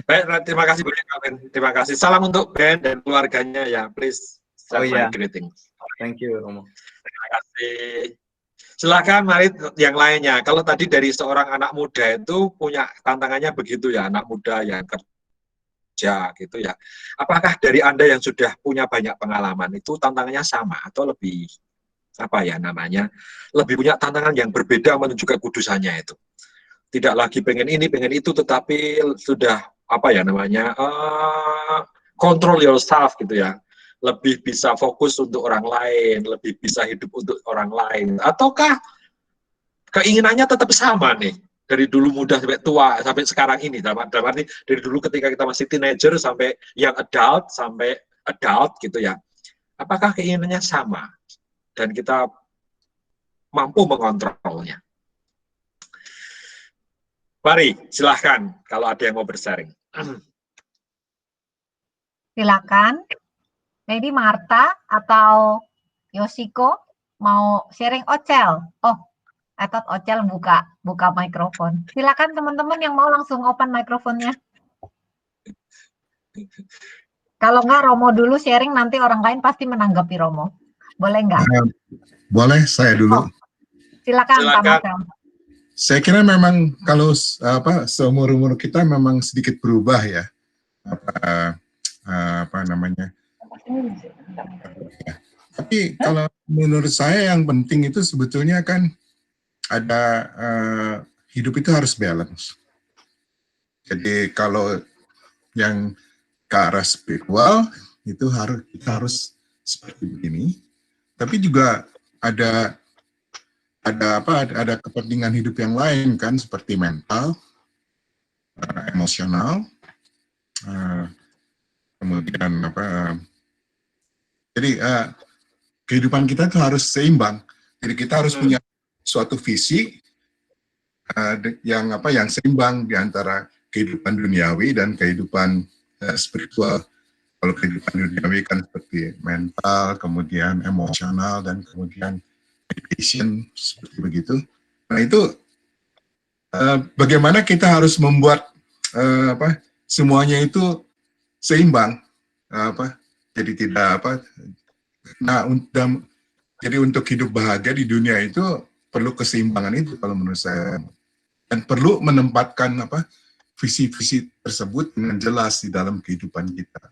baik, terima kasih banyak Kak Ben. Terima kasih. Salam untuk Ben dan keluarganya ya. Please send my greetings. Thank you, Romo. Terima kasih. Silakan, mari yang lainnya. Kalau tadi dari seorang anak muda itu punya tantangannya begitu ya, anak muda yang kerja gitu ya. Apakah dari Anda yang sudah punya banyak pengalaman itu tantangannya sama atau lebih apa ya namanya, lebih punya tantangan yang berbeda menuju kekudusannya itu? Tidak lagi pengen ini, pengen itu, tetapi sudah apa ya namanya, control yourself gitu ya. Lebih bisa fokus untuk orang lain, lebih bisa hidup untuk orang lain. Ataukah keinginannya tetap sama nih, dari dulu muda sampai tua, sampai sekarang ini, dalam arti dari dulu ketika kita masih teenager sampai yang adult, sampai adult gitu ya. Apakah keinginannya sama? Dan kita mampu mengontrolnya. Mari, silahkan kalau ada yang mau bersharing. Silakan. Maybe Marta atau Yoshiko mau sharing Ocel. Oh, I thought Ocel buka mikrofon. Silakan teman-teman yang mau langsung open mikrofonnya. Kalau nggak Romo dulu sharing, nanti orang lain pasti menanggapi Romo. Boleh nggak? Boleh, saya dulu. Oh, silakan Pak Marcel. Saya kira memang kalau seumur-umur kita memang sedikit berubah ya. Apa namanya? Tapi kalau menurut saya yang penting itu sebetulnya kan ada hidup itu harus balance. Jadi kalau yang ke arah spiritual itu kita harus seperti begini. Tapi juga ada kepentingan hidup yang lain kan, seperti mental, emosional, kemudian jadi kehidupan kita itu harus seimbang. Jadi kita harus punya suatu visi yang seimbang di antara kehidupan duniawi dan kehidupan spiritual. Kalau kehidupan duniawi kan seperti mental, kemudian emosional, dan kemudian meditation, seperti begitu. Nah itu bagaimana kita harus membuat semuanya itu seimbang, jadi tidak jadi untuk hidup bahagia di dunia itu perlu keseimbangan itu kalau menurut saya, dan perlu menempatkan visi-visi tersebut dengan jelas di dalam kehidupan kita.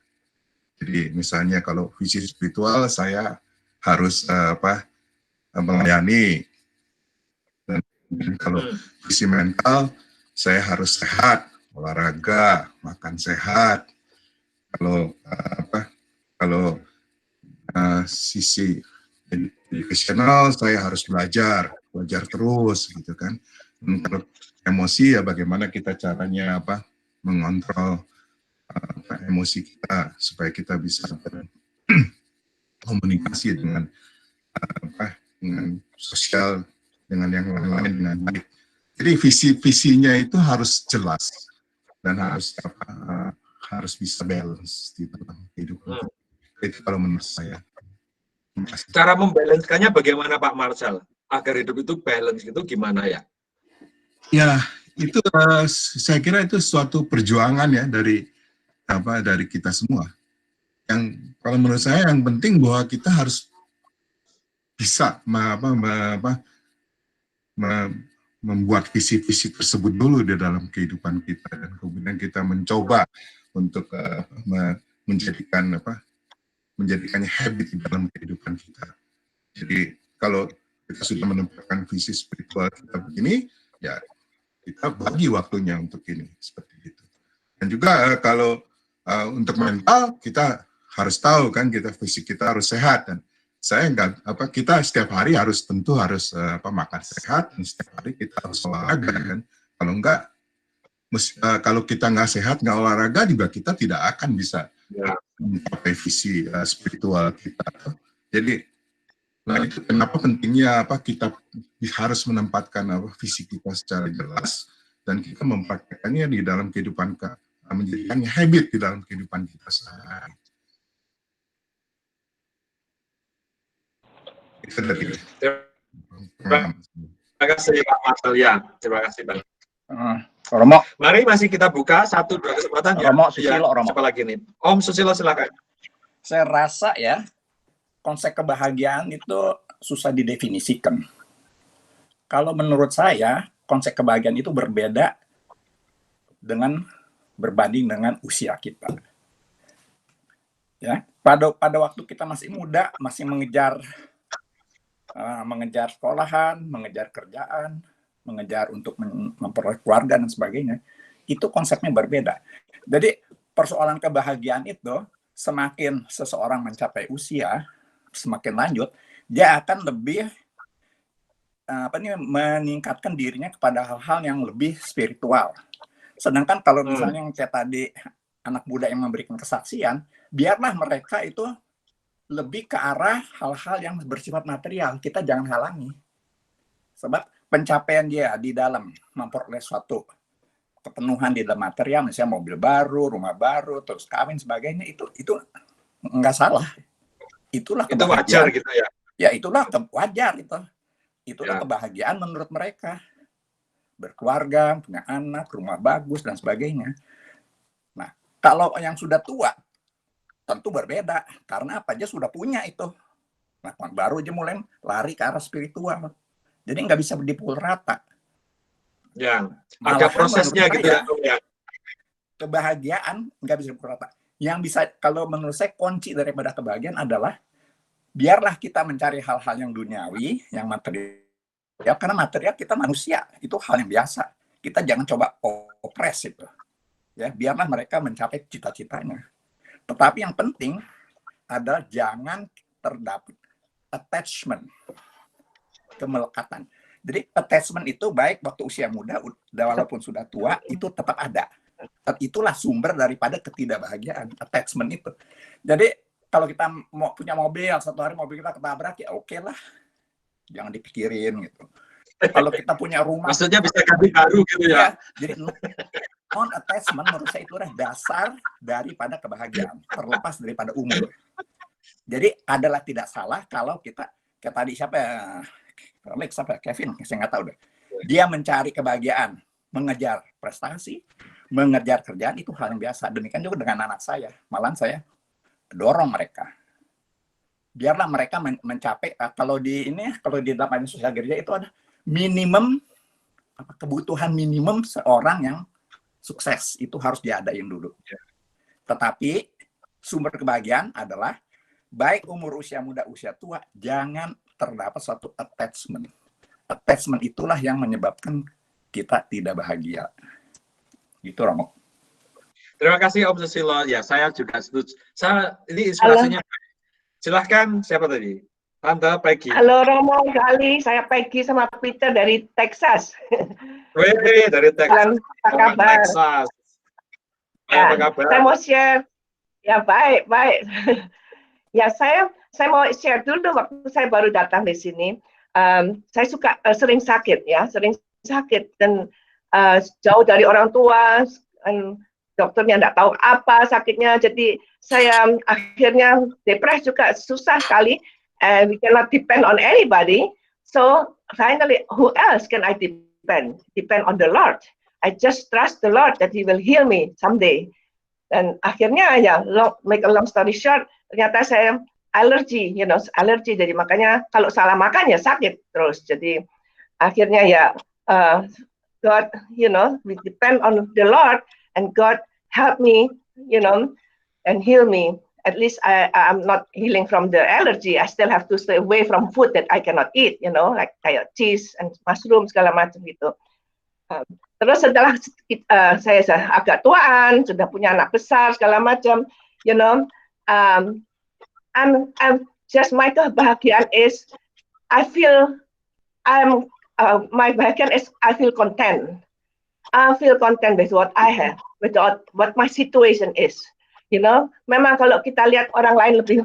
Jadi misalnya kalau visi spiritual saya harus melayani, dan kalau visi mental saya harus sehat, olahraga, makan sehat. Kalau sisi educational saya harus belajar terus gitu kan. Kalau emosi ya bagaimana kita caranya mengontrol emosi kita supaya kita bisa komunikasi dengan sosial, dengan yang lain dengan baik. Jadi visi-visinya itu harus jelas dan harus bisa balance di dalam kehidupan. Itu kalau menurut saya. Cara membalancekannya bagaimana Pak Marcel? Agar hidup itu balance itu gimana ya? Ya, itu saya kira itu suatu perjuangan ya dari kita semua. Yang kalau menurut saya yang penting bahwa kita harus bisa membuat visi-visi tersebut dulu di dalam kehidupan kita, dan kemudian kita mencoba untuk menjadikannya habit di dalam kehidupan kita. Jadi kalau kita sudah menempatkan visi spiritual kita begini, ya kita bagi waktunya untuk ini, seperti itu. Dan juga kalau untuk mental kita harus tahu kan, fisik kita harus sehat, dan kita setiap hari tentu harus makan sehat, dan setiap hari kita harus olahraga kan. Kalau enggak, kalau kita nggak sehat, nggak olahraga juga kita tidak akan bisa mencapai visi spiritual kita. Jadi itu kenapa pentingnya kita harus menempatkan visi kita secara jelas, dan kita mempraktekannya di dalam kehidupan menjadikannya habit di dalam kehidupan kita sehari-hari. Itu dari Terima kasih Pak Marcel ya. Terima kasih Bang. Romo, Mari masih kita buka 1-2 kesempatan ya. Romo, Susilo, Romo. Siapa lagi nih? Om Susilo silakan. Saya rasa ya konsep kebahagiaan itu susah didefinisikan. Kalau menurut saya konsep kebahagiaan itu berbeda berbanding dengan usia kita. Ya, pada waktu kita masih muda, masih mengejar sekolahan, mengejar kerjaan, mengejar untuk memperoleh keluarga dan sebagainya, itu konsepnya berbeda. Jadi persoalan kebahagiaan itu semakin seseorang mencapai usia, semakin lanjut, dia akan lebih meningkatkan dirinya kepada hal-hal yang lebih spiritual. Sedangkan kalau misalnya yang kayak tadi anak muda yang memberikan kesaksian, biarlah mereka itu lebih ke arah hal-hal yang bersifat material. Kita jangan halangi. Sebab pencapaian dia di dalam memperoleh suatu kepenuhan di dalam material, misalnya mobil baru, rumah baru, terus kawin sebagainya, itu nggak salah. Itulah itu wajar gitu ya. Ya itulah wajar itu. Itulah Ya. kebahagiaan menurut mereka. Berkeluarga, punya anak, rumah bagus dan sebagainya. Nah, kalau yang sudah tua tentu berbeda karena apa aja sudah punya itu. Nah, baru aja mulai lari ke arah spiritual. Jadi nggak bisa dipukul rata. Ya, ada prosesnya gitu ya. Kebahagiaan nggak bisa dipukul rata. Yang bisa, kalau menurut saya kunci daripada kebahagiaan adalah biarlah kita mencari hal-hal yang duniawi, yang material. Ya, karena material kita manusia, itu hal yang biasa. Kita jangan coba opres itu. Ya, biarlah mereka mencapai cita-citanya. Tetapi yang penting adalah jangan terdapat attachment, kemelekatan. Jadi attachment itu baik waktu usia muda, walaupun sudah tua, itu tetap ada. Itulah sumber daripada ketidakbahagiaan, attachment itu. Jadi kalau kita mau punya mobil, satu hari mobil kita ketabrak, ya oke lah. Jangan dipikirin gitu. Kalau kita punya rumah, maksudnya bisa ganti baru gitu ya. Jadi non-attachment menurut saya itu adalah dasar daripada kebahagiaan, terlepas daripada umur. Jadi adalah tidak salah kalau kita, kayak tadi Kevin, saya nggak tahu deh. Dia mencari kebahagiaan, mengejar prestasi, mengejar kerjaan, itu hal yang biasa. Demikian juga dengan anak saya. Malah saya dorong mereka. Biarlah mereka mencapai, kalau di dalam sosial gereja itu ada minimum, kebutuhan minimum seorang yang sukses itu harus diadain dulu. Tetapi sumber kebahagiaan adalah baik umur usia muda usia tua, jangan terdapat suatu attachment. Attachment itulah yang menyebabkan kita tidak bahagia. Gitu, Romo. Terima kasih Om Susilo. Ya, saya juga setuju. Ini inspirasinya. Silahkan, siapa tadi? Tante Peggy. Halo Romo, Gali, saya Peggy sama Peter dari Texas. Wih, dari Texas. Apa kabar? Texas. Ya, apa kabar? saya mau share. Ya baik. Ya saya mau share dulu waktu saya baru datang di sini. Saya suka sering sakit dan jauh dari orang tua. Dokternya nggak tahu apa sakitnya, jadi saya akhirnya depresi juga, susah sekali. We cannot depend on anybody. So finally, who else can I depend? Depend on the Lord. I just trust the Lord that He will heal me someday. Dan akhirnya ya, make a long story short, ternyata saya alergi, alergi. Jadi makanya kalau salah makan ya sakit terus. Jadi akhirnya ya God, we depend on the Lord, and God help me, and heal me. At least I'm not healing from the allergy. I still have to stay away from food that I cannot eat, like kayak cheese and mushroom segala macam gitu. Terus setelah saya agak tuaan, sudah punya anak besar segala macam, I'm just, my kebahagiaan is I feel my bahagian is I feel content. I feel content with what I have, with what my situation is. Memang kalau kita lihat orang lain lebih,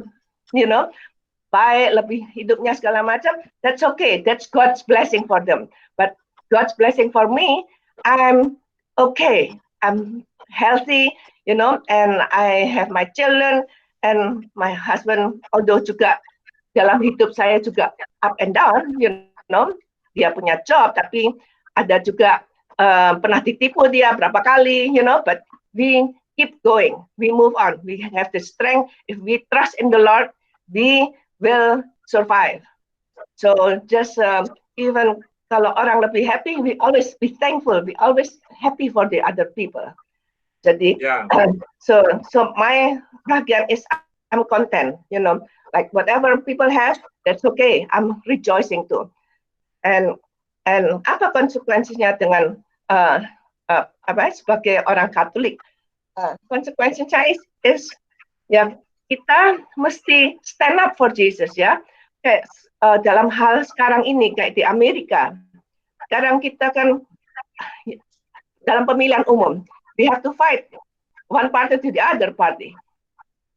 baik, lebih hidupnya segala macam, that's okay. That's God's blessing for them. But God's blessing for me, I'm okay. I'm healthy, and I have my children and my husband, although juga dalam hidup saya juga up and down, dia punya job, tapi ada juga pernah ditipu dia berapa kali, but we keep going, we move on, we have the strength. If we trust in the Lord, we will survive. So just even kalau orang lebih happy, we always be thankful, we always happy for the other people. Jadi, so my bagian is I'm content, like whatever people have, that's okay. I'm rejoicing too. And apa konsekuensinya dengan sebagai orang Katolik? Konsekuensinya is ya kita mesti stand up for Jesus ya. Kayak dalam hal sekarang ini kayak di Amerika. Sekarang kita kan dalam pemilihan umum, we have to fight one party to the other party.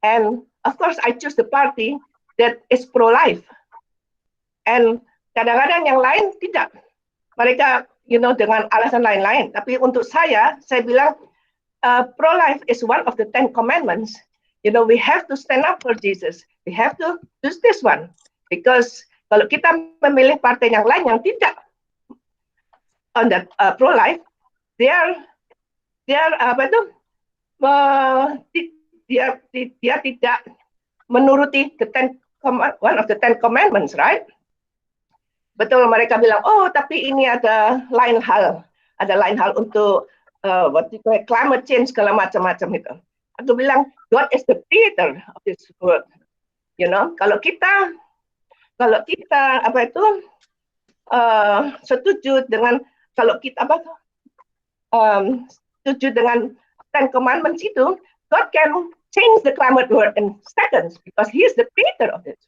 And of course, I choose the party that is pro-life. And kadang-kadang yang lain tidak. Mereka, dengan alasan lain-lain. Tapi untuk saya bilang, pro-life is one of the 10 commandments. We have to stand up for Jesus. We have to do this one. Because kalau kita memilih partai yang lain yang tidak on the pro-life, dia tidak menuruti one of the 10 commandments, right? Betul, mereka bilang, oh tapi ini ada lain hal untuk climate change segala macam-macam itu. Aku bilang, God is the creator of this world. Kalau kita setuju dengan setuju dengan 10 commandments itu, God can change the climate world in seconds because He is the creator of it.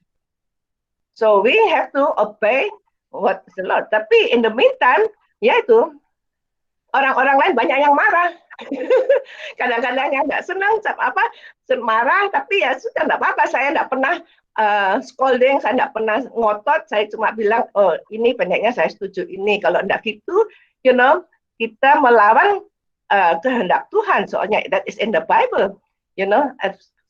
So we have to obey what is the Lord. Tapi in the meantime, yaitu orang-orang lain banyak yang marah. Kadang-kadang yang nggak senang, marah, tapi ya sudah nggak apa-apa. Saya nggak pernah scolding, saya nggak pernah ngotot. Saya cuma bilang, oh ini pendeknya saya setuju ini. Kalau nggak gitu, kita melawan kehendak Tuhan. Soalnya that is in the Bible.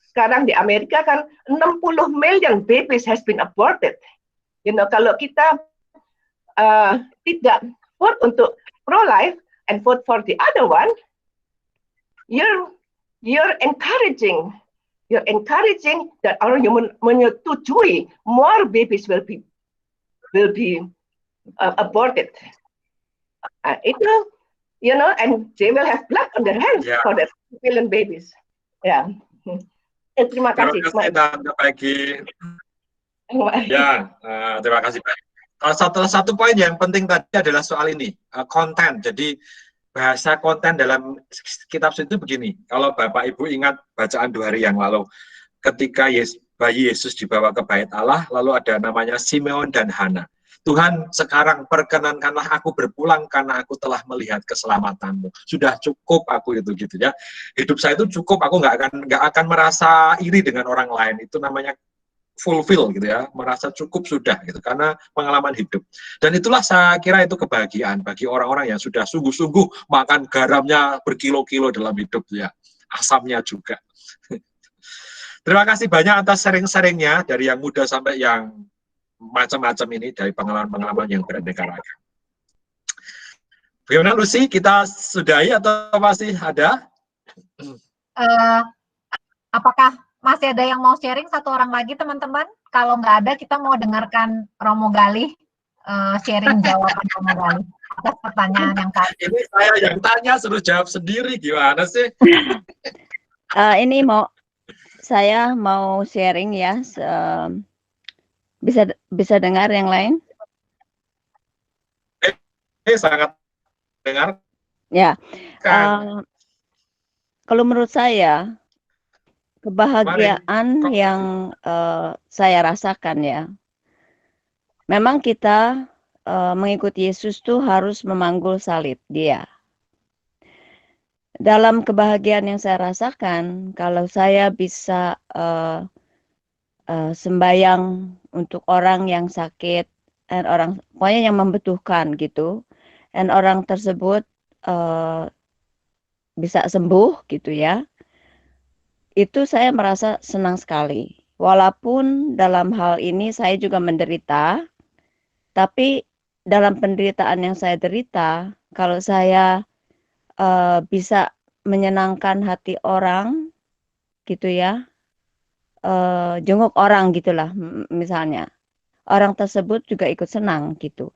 Sekarang di Amerika kan 60 million babies has been aborted. Kalau kita tidak vote untuk pro-life and vote for the other one, you're encouraging that orang yang menyetujui more babies will be aborted. Itu, and they will have blood on their hands for that million babies. Ya. Terima kasih. Tante Peggy. Terima kasih Pak. Satu poin yang penting tadi adalah soal ini, konten. Jadi bahasa konten dalam kitab suci itu begini. Kalau Bapak Ibu ingat bacaan 2 hari yang lalu, ketika bayi Yesus dibawa ke bait Allah, lalu ada namanya Simeon dan Hana. Tuhan, sekarang perkenankanlah aku berpulang karena aku telah melihat keselamatanmu. Sudah cukup aku itu gitu ya. Hidup saya itu cukup, aku nggak akan merasa iri dengan orang lain. Itu namanya fulfill gitu ya, merasa cukup sudah gitu karena pengalaman hidup. Dan itulah saya kira itu kebahagiaan bagi orang-orang yang sudah sungguh-sungguh makan garamnya berkilo-kilo dalam hidup ya, asamnya juga. Terima kasih banyak atas sharing-sharingnya dari yang muda sampai yang macam-macam ini, dari pengalaman-pengalaman yang beraneka ragam. Bagaimana Lucy, kita sudahi atau masih ada? Apakah masih ada yang mau sharing satu orang lagi teman-teman? Kalau nggak ada, kita mau dengarkan Romo Galih sharing jawaban Romo Galih atas pertanyaan yang tadi. Ini saya yang tanya, suruh jawab sendiri, gimana sih? Ini saya mau sharing ya, bisa dengar yang lain? Sangat dengar. Ya, kalau menurut saya, kebahagiaan yang saya rasakan ya, memang kita mengikuti Yesus tuh harus memanggul salib Dia. Dalam kebahagiaan yang saya rasakan, kalau saya bisa sembayang untuk orang yang sakit, dan pokoknya yang membutuhkan gitu, dan orang tersebut bisa sembuh gitu ya, itu saya merasa senang sekali. Walaupun dalam hal ini saya juga menderita, tapi dalam penderitaan yang saya derita, kalau saya bisa menyenangkan hati orang gitu ya, jenguk orang gitulah misalnya, orang tersebut juga ikut senang gitu.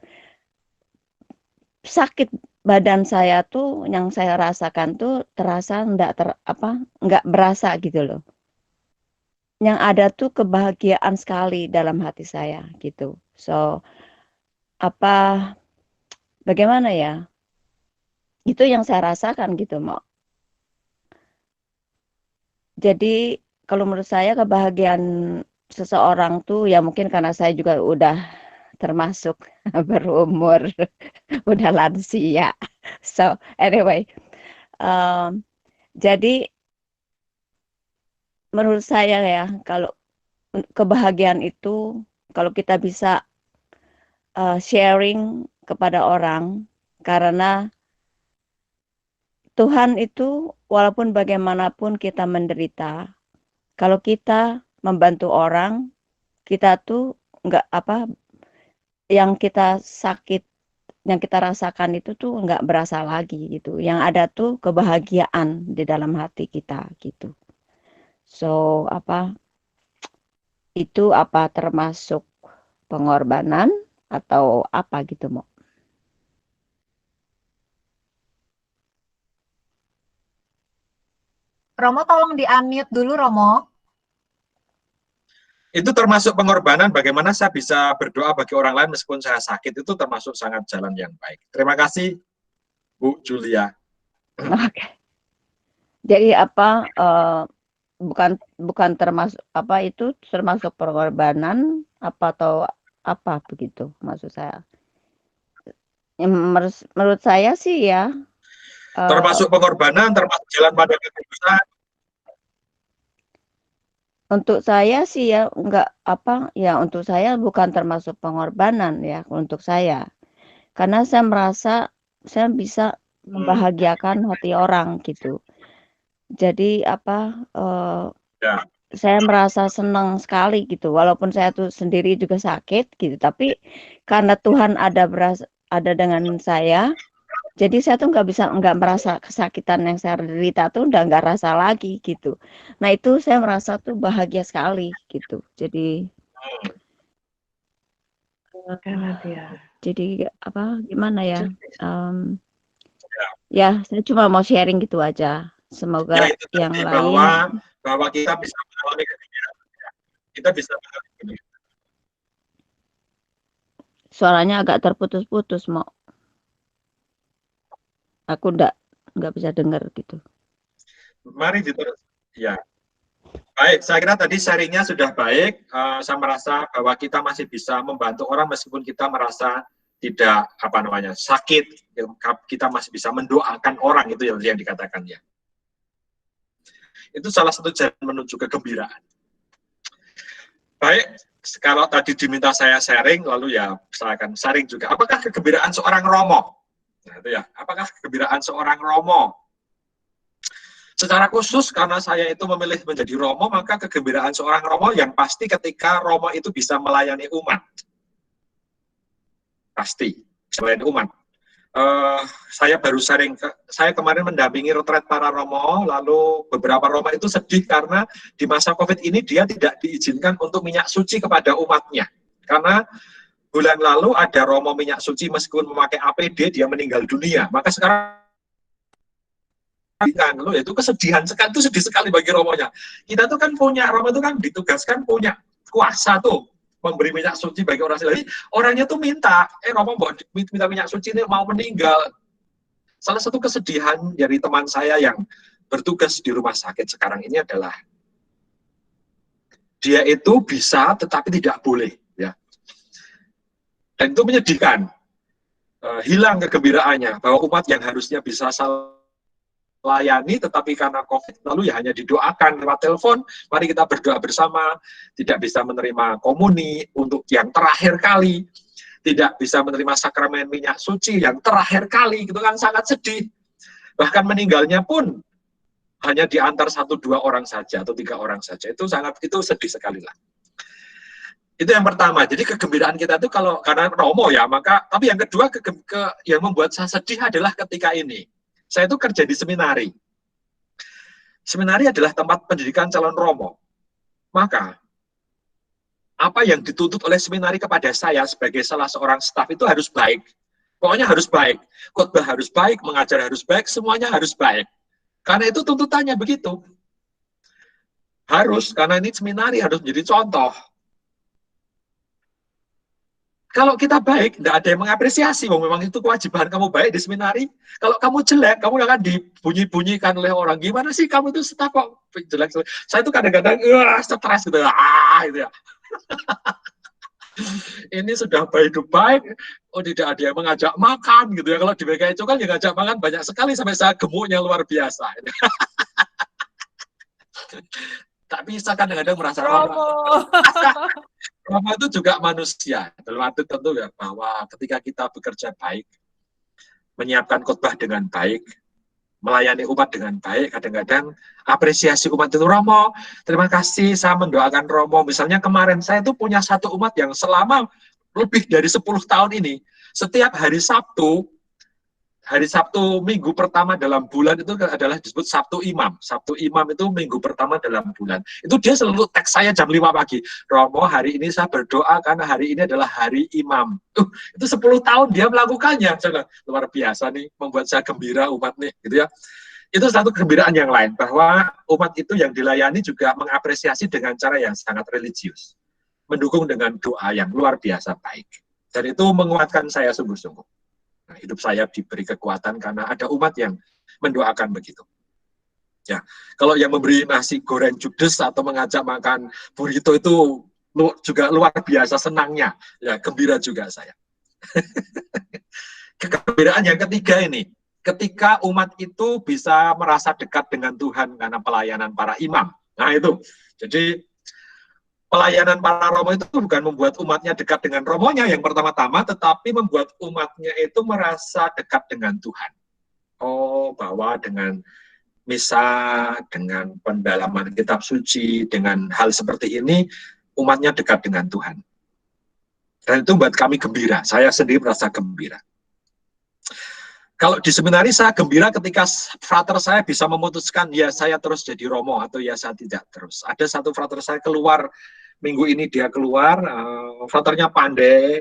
Sakit badan saya tuh yang saya rasakan tuh terasa nggak berasa gitu loh. Yang ada tuh kebahagiaan sekali dalam hati saya gitu. So, bagaimana ya? Itu yang saya rasakan gitu, Mo. Jadi kalau menurut saya kebahagiaan seseorang tuh ya mungkin karena saya juga udah termasuk berumur, udah lansia. So anyway, jadi menurut saya ya kalau kebahagiaan itu kalau kita bisa sharing kepada orang, karena Tuhan itu walaupun bagaimanapun kita menderita, kalau kita membantu orang, kita tuh nggak yang kita sakit, yang kita rasakan itu tuh nggak berasa lagi gitu. Yang ada tuh kebahagiaan di dalam hati kita gitu. So itu termasuk pengorbanan atau apa gitu, Mo? Romo tolong di-unmute dulu, Romo. Itu termasuk pengorbanan bagaimana saya bisa berdoa bagi orang lain meskipun saya sakit, itu termasuk sangat jalan yang baik. Terima kasih, Bu Julia. Oke. Jadi bukan termasuk itu termasuk pengorbanan atau apa begitu maksud saya. Menurut saya sih ya. Termasuk pengorbanan, termasuk jalan pada kekudusan. Untuk saya sih ya untuk saya bukan termasuk pengorbanan ya untuk saya. Karena saya merasa saya bisa membahagiakan hati orang gitu. Jadi saya merasa senang sekali gitu. Walaupun saya tuh sendiri juga sakit gitu, tapi karena Tuhan ada dengan saya, jadi saya tuh nggak merasa kesakitan yang saya derita tuh udah nggak rasa lagi gitu. Nah itu saya merasa tuh bahagia sekali gitu. Jadi gimana ya? Ya saya cuma mau sharing gitu aja. Semoga ya, yang lain bahwa kita bisa mengalami kegembiraan. Kita bisa mengalami kegembiraan. Suaranya agak terputus-putus, Mo. Aku nggak bisa dengar gitu. Mari diterus. Ya. Baik, saya kira tadi sharingnya sudah baik. Saya merasa bahwa kita masih bisa membantu orang meskipun kita merasa tidak sakit. Kita masih bisa mendoakan orang, itu yang dikatakan ya. Itu salah satu jalan menuju kegembiraan. Baik, kalau tadi diminta saya sharing, lalu ya saya akan sharing juga. Apakah kegembiraan seorang Romo? Nah, itu ya. Apakah kegembiraan seorang Romo? Secara khusus karena saya itu memilih menjadi Romo, maka kegembiraan seorang Romo yang pasti ketika Romo itu bisa melayani umat. Pasti, melayani umat. Saya baru sharing, saya kemarin mendampingi retret para Romo, lalu beberapa Romo itu sedih karena di masa COVID ini dia tidak diizinkan untuk minyak suci kepada umatnya. Karena bulan lalu ada Romo minyak suci meskipun memakai APD, dia meninggal dunia. Maka sekarang itu kesedihan sekali, itu sedih sekali bagi Romonya. Kita tuh kan punya, Romo itu kan ditugaskan punya kuasa tuh, memberi minyak suci bagi orang lain. Orangnya tuh minta, Romo minta minyak suci ini mau meninggal. Salah satu kesedihan dari teman saya yang bertugas di rumah sakit sekarang ini adalah dia itu bisa tetapi tidak boleh, ya. Dan itu menyedihkan. Hilang kegembiraannya bahwa umat yang harusnya bisa layani, tetapi karena COVID lalu ya hanya didoakan lewat telepon, mari kita berdoa bersama, tidak bisa menerima komuni untuk yang terakhir kali, tidak bisa menerima sakramen minyak suci yang terakhir kali, gitu kan sangat sedih. Bahkan meninggalnya pun hanya diantar 1-2 orang saja atau 3 orang saja. Itu sedih sekali lah. Itu yang pertama. Jadi kegembiraan kita itu kalau karena Romo ya, tapi yang kedua yang membuat saya sedih adalah ketika ini. Saya itu kerja di seminari. Seminari adalah tempat pendidikan calon Romo. Maka apa yang dituntut oleh seminari kepada saya sebagai salah seorang staf itu harus baik. Pokoknya harus baik. Khotbah harus baik, mengajar harus baik, semuanya harus baik. Karena itu tuntutannya begitu. Harus, karena ini seminari harus menjadi contoh. Kalau kita baik, tidak ada yang mengapresiasi. Memang itu kewajiban kamu baik di seminari. Kalau kamu jelek, kamu akan dibunyi-bunyikan oleh orang. Gimana sih kamu itu staf kok jelek? Saya itu kadang-kadang stres gitu. Gitu ya. Ini sudah baik, tidak ada yang mengajak makan gitu ya. Kalau di BKI itu kan yang ngajak makan banyak sekali sampai saya gemuknya luar biasa. Tak bisa kadang-kadang merasa Romo itu juga manusia. Dalam arti tentu ya bahwa ketika kita bekerja baik, menyiapkan khotbah dengan baik, melayani umat dengan baik, kadang-kadang apresiasi umat itu, Romo, terima kasih, saya mendoakan Romo. Misalnya kemarin saya itu punya satu umat yang selama lebih dari 10 tahun ini, setiap hari Sabtu minggu pertama dalam bulan itu adalah disebut Sabtu Imam. Sabtu Imam itu minggu pertama dalam bulan. Itu dia selalu teks saya jam 5 pagi. Romo, hari ini saya berdoa karena hari ini adalah hari Imam. Itu 10 tahun dia melakukannya. Luar biasa nih, membuat saya gembira umat nih, gitu ya. Itu satu kegembiraan yang lain, bahwa umat itu yang dilayani juga mengapresiasi dengan cara yang sangat religius. Mendukung dengan doa yang luar biasa baik. Dan itu menguatkan saya sungguh-sungguh. Nah, hidup saya diberi kekuatan karena ada umat yang mendoakan begitu. Ya, kalau yang memberi nasi goreng judes atau mengajak makan burrito itu juga luar biasa senangnya. Ya, gembira juga saya. Kegembiraan yang ketiga ini, ketika umat itu bisa merasa dekat dengan Tuhan karena pelayanan para imam. Nah itu, jadi pelayanan para Romo itu bukan membuat umatnya dekat dengan Romonya yang pertama-tama, tetapi membuat umatnya itu merasa dekat dengan Tuhan. Oh, bahwa dengan misa, dengan pendalaman kitab suci, dengan hal seperti ini, umatnya dekat dengan Tuhan. Dan itu buat kami gembira, saya sendiri merasa gembira. Kalau di seminari saya gembira ketika frater saya bisa memutuskan, ya saya terus jadi Romo atau ya saya tidak terus. Ada satu frater saya keluar, minggu ini dia keluar, fraternya pandai,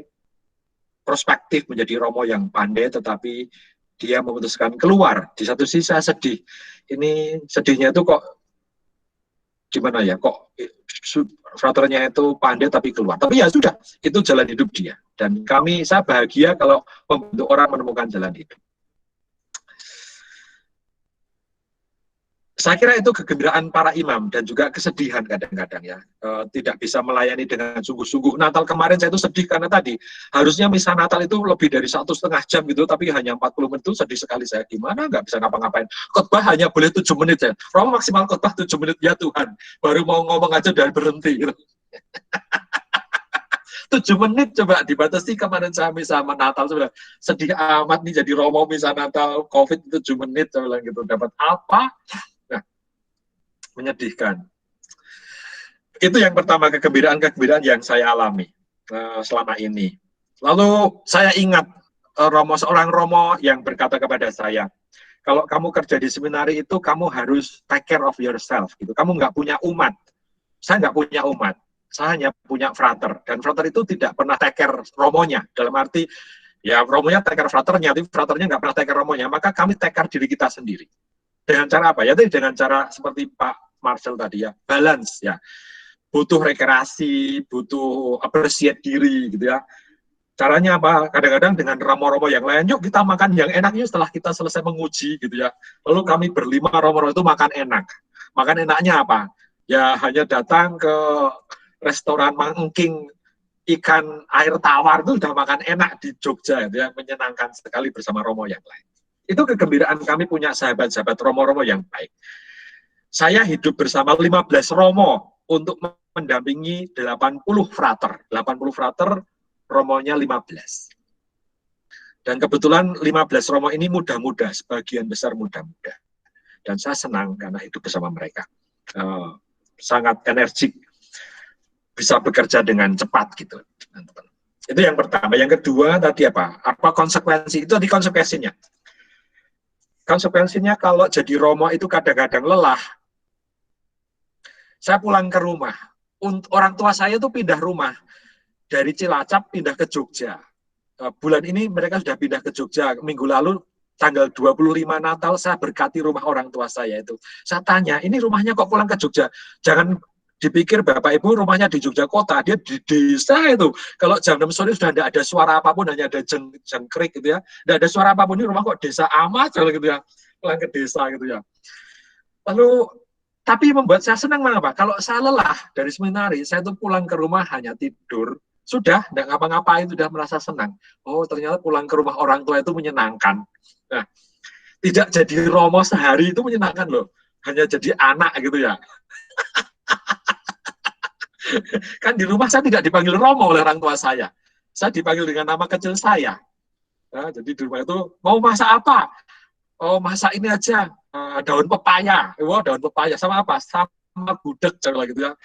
prospektif menjadi Romo yang pandai, tetapi dia memutuskan keluar. Di satu sisi saya sedih. Ini sedihnya itu kok gimana ya, kok fraternya itu pandai tapi keluar. Tapi ya sudah, itu jalan hidup dia. Dan saya bahagia kalau membantu orang menemukan jalan hidup. Saya kira itu kegembiraan para imam dan juga kesedihan kadang-kadang ya. Tidak bisa melayani dengan sungguh-sungguh. Natal kemarin saya itu sedih karena tadi harusnya misa Natal itu lebih dari 1,5 jam gitu, tapi hanya 40 menit, itu sedih sekali saya. Gimana nggak bisa ngapa-ngapain. Khotbah hanya boleh 7 menit ya. Romo maksimal khotbah 7 menit ya Tuhan. Baru mau ngomong aja dan berhenti gitu. 7 menit coba dibatasi. Kemarin saya misa Natal sebenarnya sedih amat nih jadi Romo misa Natal COVID 7 menit saya bilang gitu. Dapat apa? Menyedihkan. Itu yang pertama, kegembiraan yang saya alami selama ini. Lalu saya ingat seorang Romo yang berkata kepada saya, kalau kamu kerja di seminari itu kamu harus take care of yourself gitu. Kamu nggak punya umat. Saya nggak punya umat. Saya hanya punya frater. Dan frater itu tidak pernah take care Romonya. Dalam arti ya Romonya take care fraternya, tapi fraternya nggak pernah take care Romonya. Maka kami take care diri kita sendiri. Dengan cara apa? Ya dengan cara seperti Pak Marcel tadi ya, balance ya. Butuh rekreasi, butuh appreciate diri gitu ya. Caranya apa? Kadang-kadang dengan Romo-Romo yang lain, yuk kita makan yang enaknya setelah kita selesai menguji gitu ya. Lalu kami berlima Romo-Romo itu makan enak. Makan enaknya apa? Ya hanya datang ke restoran Mangking ikan air tawar itu sudah makan enak di Jogja gitu ya, menyenangkan sekali bersama Romo yang lain. Itu kegembiraan kami punya sahabat-sahabat Romo-Romo yang baik. Saya hidup bersama 15 Romo untuk mendampingi 80 frater. 80 frater, Romonya 15. Dan kebetulan 15 Romo ini muda-muda, sebagian besar muda-muda. Dan saya senang karena hidup bersama mereka. Sangat energik, bisa bekerja dengan cepat gitu, teman-teman. Itu yang pertama. Yang kedua tadi apa? Apa konsekuensi? Itu tadi konsekuensinya. Konsekuensinya kalau jadi Romo itu kadang-kadang lelah. Saya pulang ke rumah. Orang tua saya itu pindah rumah. Dari Cilacap pindah ke Jogja. Bulan ini mereka sudah pindah ke Jogja. Minggu lalu tanggal 25 Natal saya berkati rumah orang tua saya itu. Saya tanya, ini rumahnya kok pulang ke Jogja? Jangan dipikir Bapak Ibu rumahnya di Jogja kota, dia di desa itu. Kalau jam 6 sore sudah tidak ada suara apapun, hanya ada jengkrik gitu ya. Tidak ada suara apapun, ini rumah kok desa amat gitu ya. Pulang ke desa gitu ya. Lalu tapi membuat saya senang mengapa? Kalau saya lelah dari seminari, saya tuh pulang ke rumah hanya tidur. Sudah, tidak ngapa-ngapain, sudah merasa senang. Oh, ternyata pulang ke rumah orang tua itu menyenangkan. Nah, tidak jadi Romo sehari itu menyenangkan loh. Hanya jadi anak gitu ya. Kan di rumah saya tidak dipanggil Romo oleh orang tua saya. Saya dipanggil dengan nama kecil saya. Nah, jadi di rumah itu, mau masak apa? Oh, masak ini aja, daun pepaya. Oh, daun pepaya sama apa? Sama gudeg, gitu ya.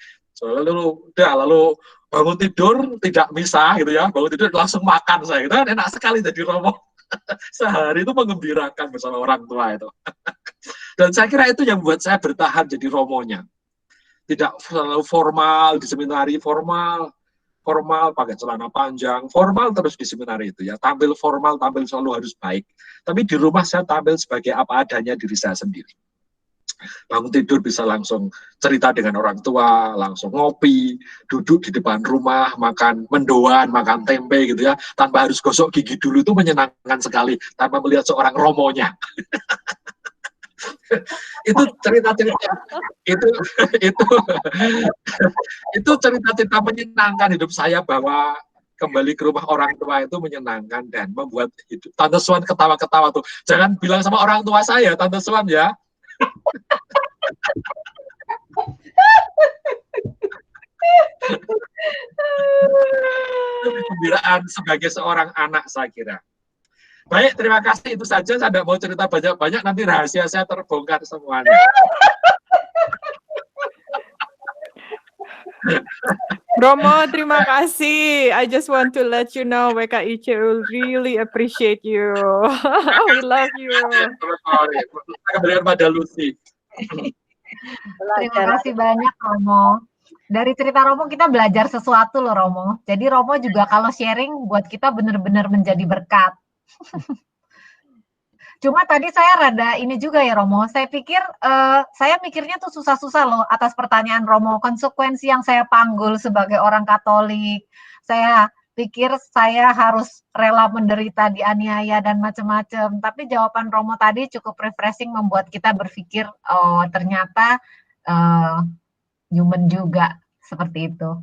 Lalu bangun tidur tidak bisa gitu ya, bangun tidur langsung makan saya, gitu kan enak sekali jadi Romo. Sehari itu mengembirakan bersama orang tua itu. Dan saya kira itu yang membuat saya bertahan jadi Romonya. Tidak selalu formal di seminari, formal pakai celana panjang, formal terus di seminari itu ya, tampil formal, tampil selalu harus baik. Tapi di rumah saya tampil sebagai apa adanya diri saya sendiri. Bangun tidur bisa langsung cerita dengan orang tua, langsung ngopi, duduk di depan rumah, makan mendoan, makan tempe gitu ya, tanpa harus gosok gigi dulu, itu menyenangkan sekali, tanpa melihat seorang Romonya. Itu cerita-cerita itu cerita-cerita menyenangkan hidup saya, bahwa kembali ke rumah orang tua itu menyenangkan dan membuat hidup. Tante Swan ketawa-ketawa tuh. Jangan bilang sama orang tua saya, Tante Swan ya. Kegembiraan sebagai seorang anak, saya kira. Baik, terima kasih. Itu saja, saya tidak mau cerita banyak-banyak, nanti rahasia saya terbongkar semuanya. Romo, terima kasih. I just want to let you know WKIC will really appreciate you. We love you. Kembalian pada Lucy. Terima kasih banyak Romo. Dari cerita Romo kita belajar sesuatu loh Romo. Jadi Romo juga kalau sharing buat kita benar-benar menjadi berkat. Cuma tadi saya rada ini juga ya Romo, saya pikir, saya mikirnya tuh susah-susah loh atas pertanyaan Romo, konsekuensi yang saya panggul sebagai orang Katolik, saya pikir saya harus rela menderita, dianiaya, dan macam-macam. Tapi jawaban Romo tadi cukup refreshing, membuat kita berpikir, oh ternyata human juga, seperti itu.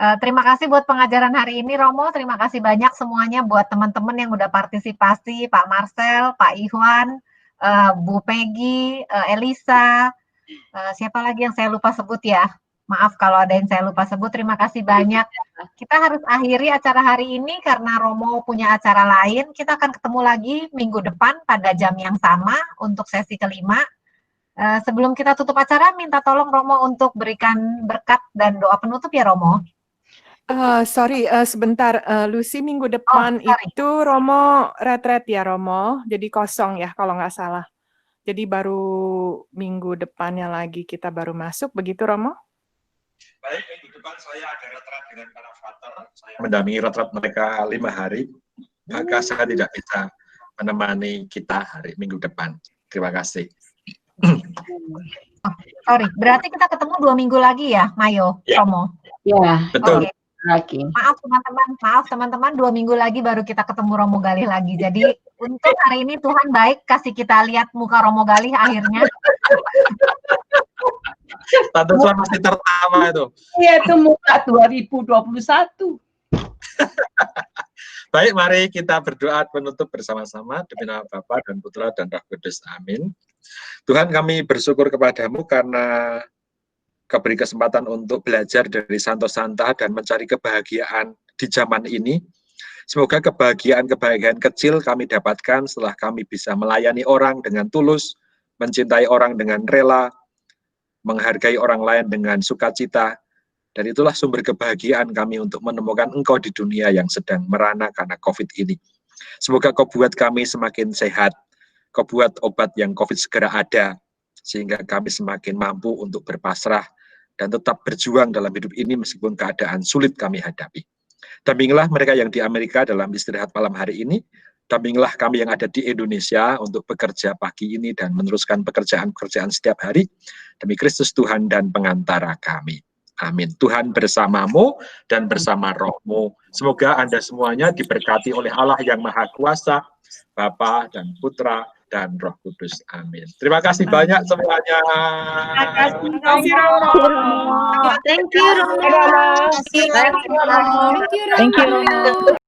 Terima kasih buat pengajaran hari ini Romo, terima kasih banyak semuanya buat teman-teman yang udah partisipasi, Pak Marcel, Pak Iwan, Bu Peggy, Elisa, siapa lagi yang saya lupa sebut ya, maaf kalau ada yang saya lupa sebut, terima kasih banyak. Kita harus akhiri acara hari ini karena Romo punya acara lain, kita akan ketemu lagi minggu depan pada jam yang sama untuk sesi kelima. Sebelum kita tutup acara, minta tolong Romo untuk berikan berkat dan doa penutup ya Romo. Sebentar, Lucy minggu depan itu Romo retret ya Romo, jadi kosong ya kalau nggak salah. Jadi baru minggu depannya lagi kita baru masuk, begitu Romo? Baik, minggu depan saya ada retret dengan para frater, saya mendampingi retret mereka 5 hari, maka saya tidak bisa menemani kita hari minggu depan. Terima kasih. Berarti kita ketemu 2 minggu lagi ya, Mayo, ya. Romo? Ya, betul. Lagi. Maaf teman-teman, 2 minggu lagi baru kita ketemu Romo Galih lagi. Jadi untuk hari ini Tuhan baik, kasih kita lihat muka Romo Galih akhirnya. Tante Swan masih tertawa itu. Iya, itu muka 2021. Baik, mari kita berdoa penutup bersama-sama demi nama Bapa dan Putra dan Roh Kudus. Amin. Tuhan, kami bersyukur kepadamu karena beri kesempatan untuk belajar dari Santo Santa dan mencari kebahagiaan di zaman ini. Semoga kebahagiaan-kebahagiaan kecil kami dapatkan setelah kami bisa melayani orang dengan tulus, mencintai orang dengan rela, menghargai orang lain dengan sukacita, dan itulah sumber kebahagiaan kami untuk menemukan Engkau di dunia yang sedang merana karena COVID ini. Semoga Kau buat kami semakin sehat, Kau buat obat yang COVID segera ada, sehingga kami semakin mampu untuk berpasrah dan tetap berjuang dalam hidup ini meskipun keadaan sulit kami hadapi. Dampingilah mereka yang di Amerika dalam istirahat malam hari ini, dampingilah kami yang ada di Indonesia untuk bekerja pagi ini dan meneruskan pekerjaan-pekerjaan setiap hari, demi Kristus Tuhan dan pengantara kami. Amin. Tuhan bersamamu dan bersama rohmu. Semoga Anda semuanya diberkati oleh Allah yang Maha Kuasa, Bapa dan Putra dan Roh Kudus. Amin. Terima kasih banyak semuanya. Terima kasih Romo. Thank you Romo. Thank you, Romo. Thank you Romo.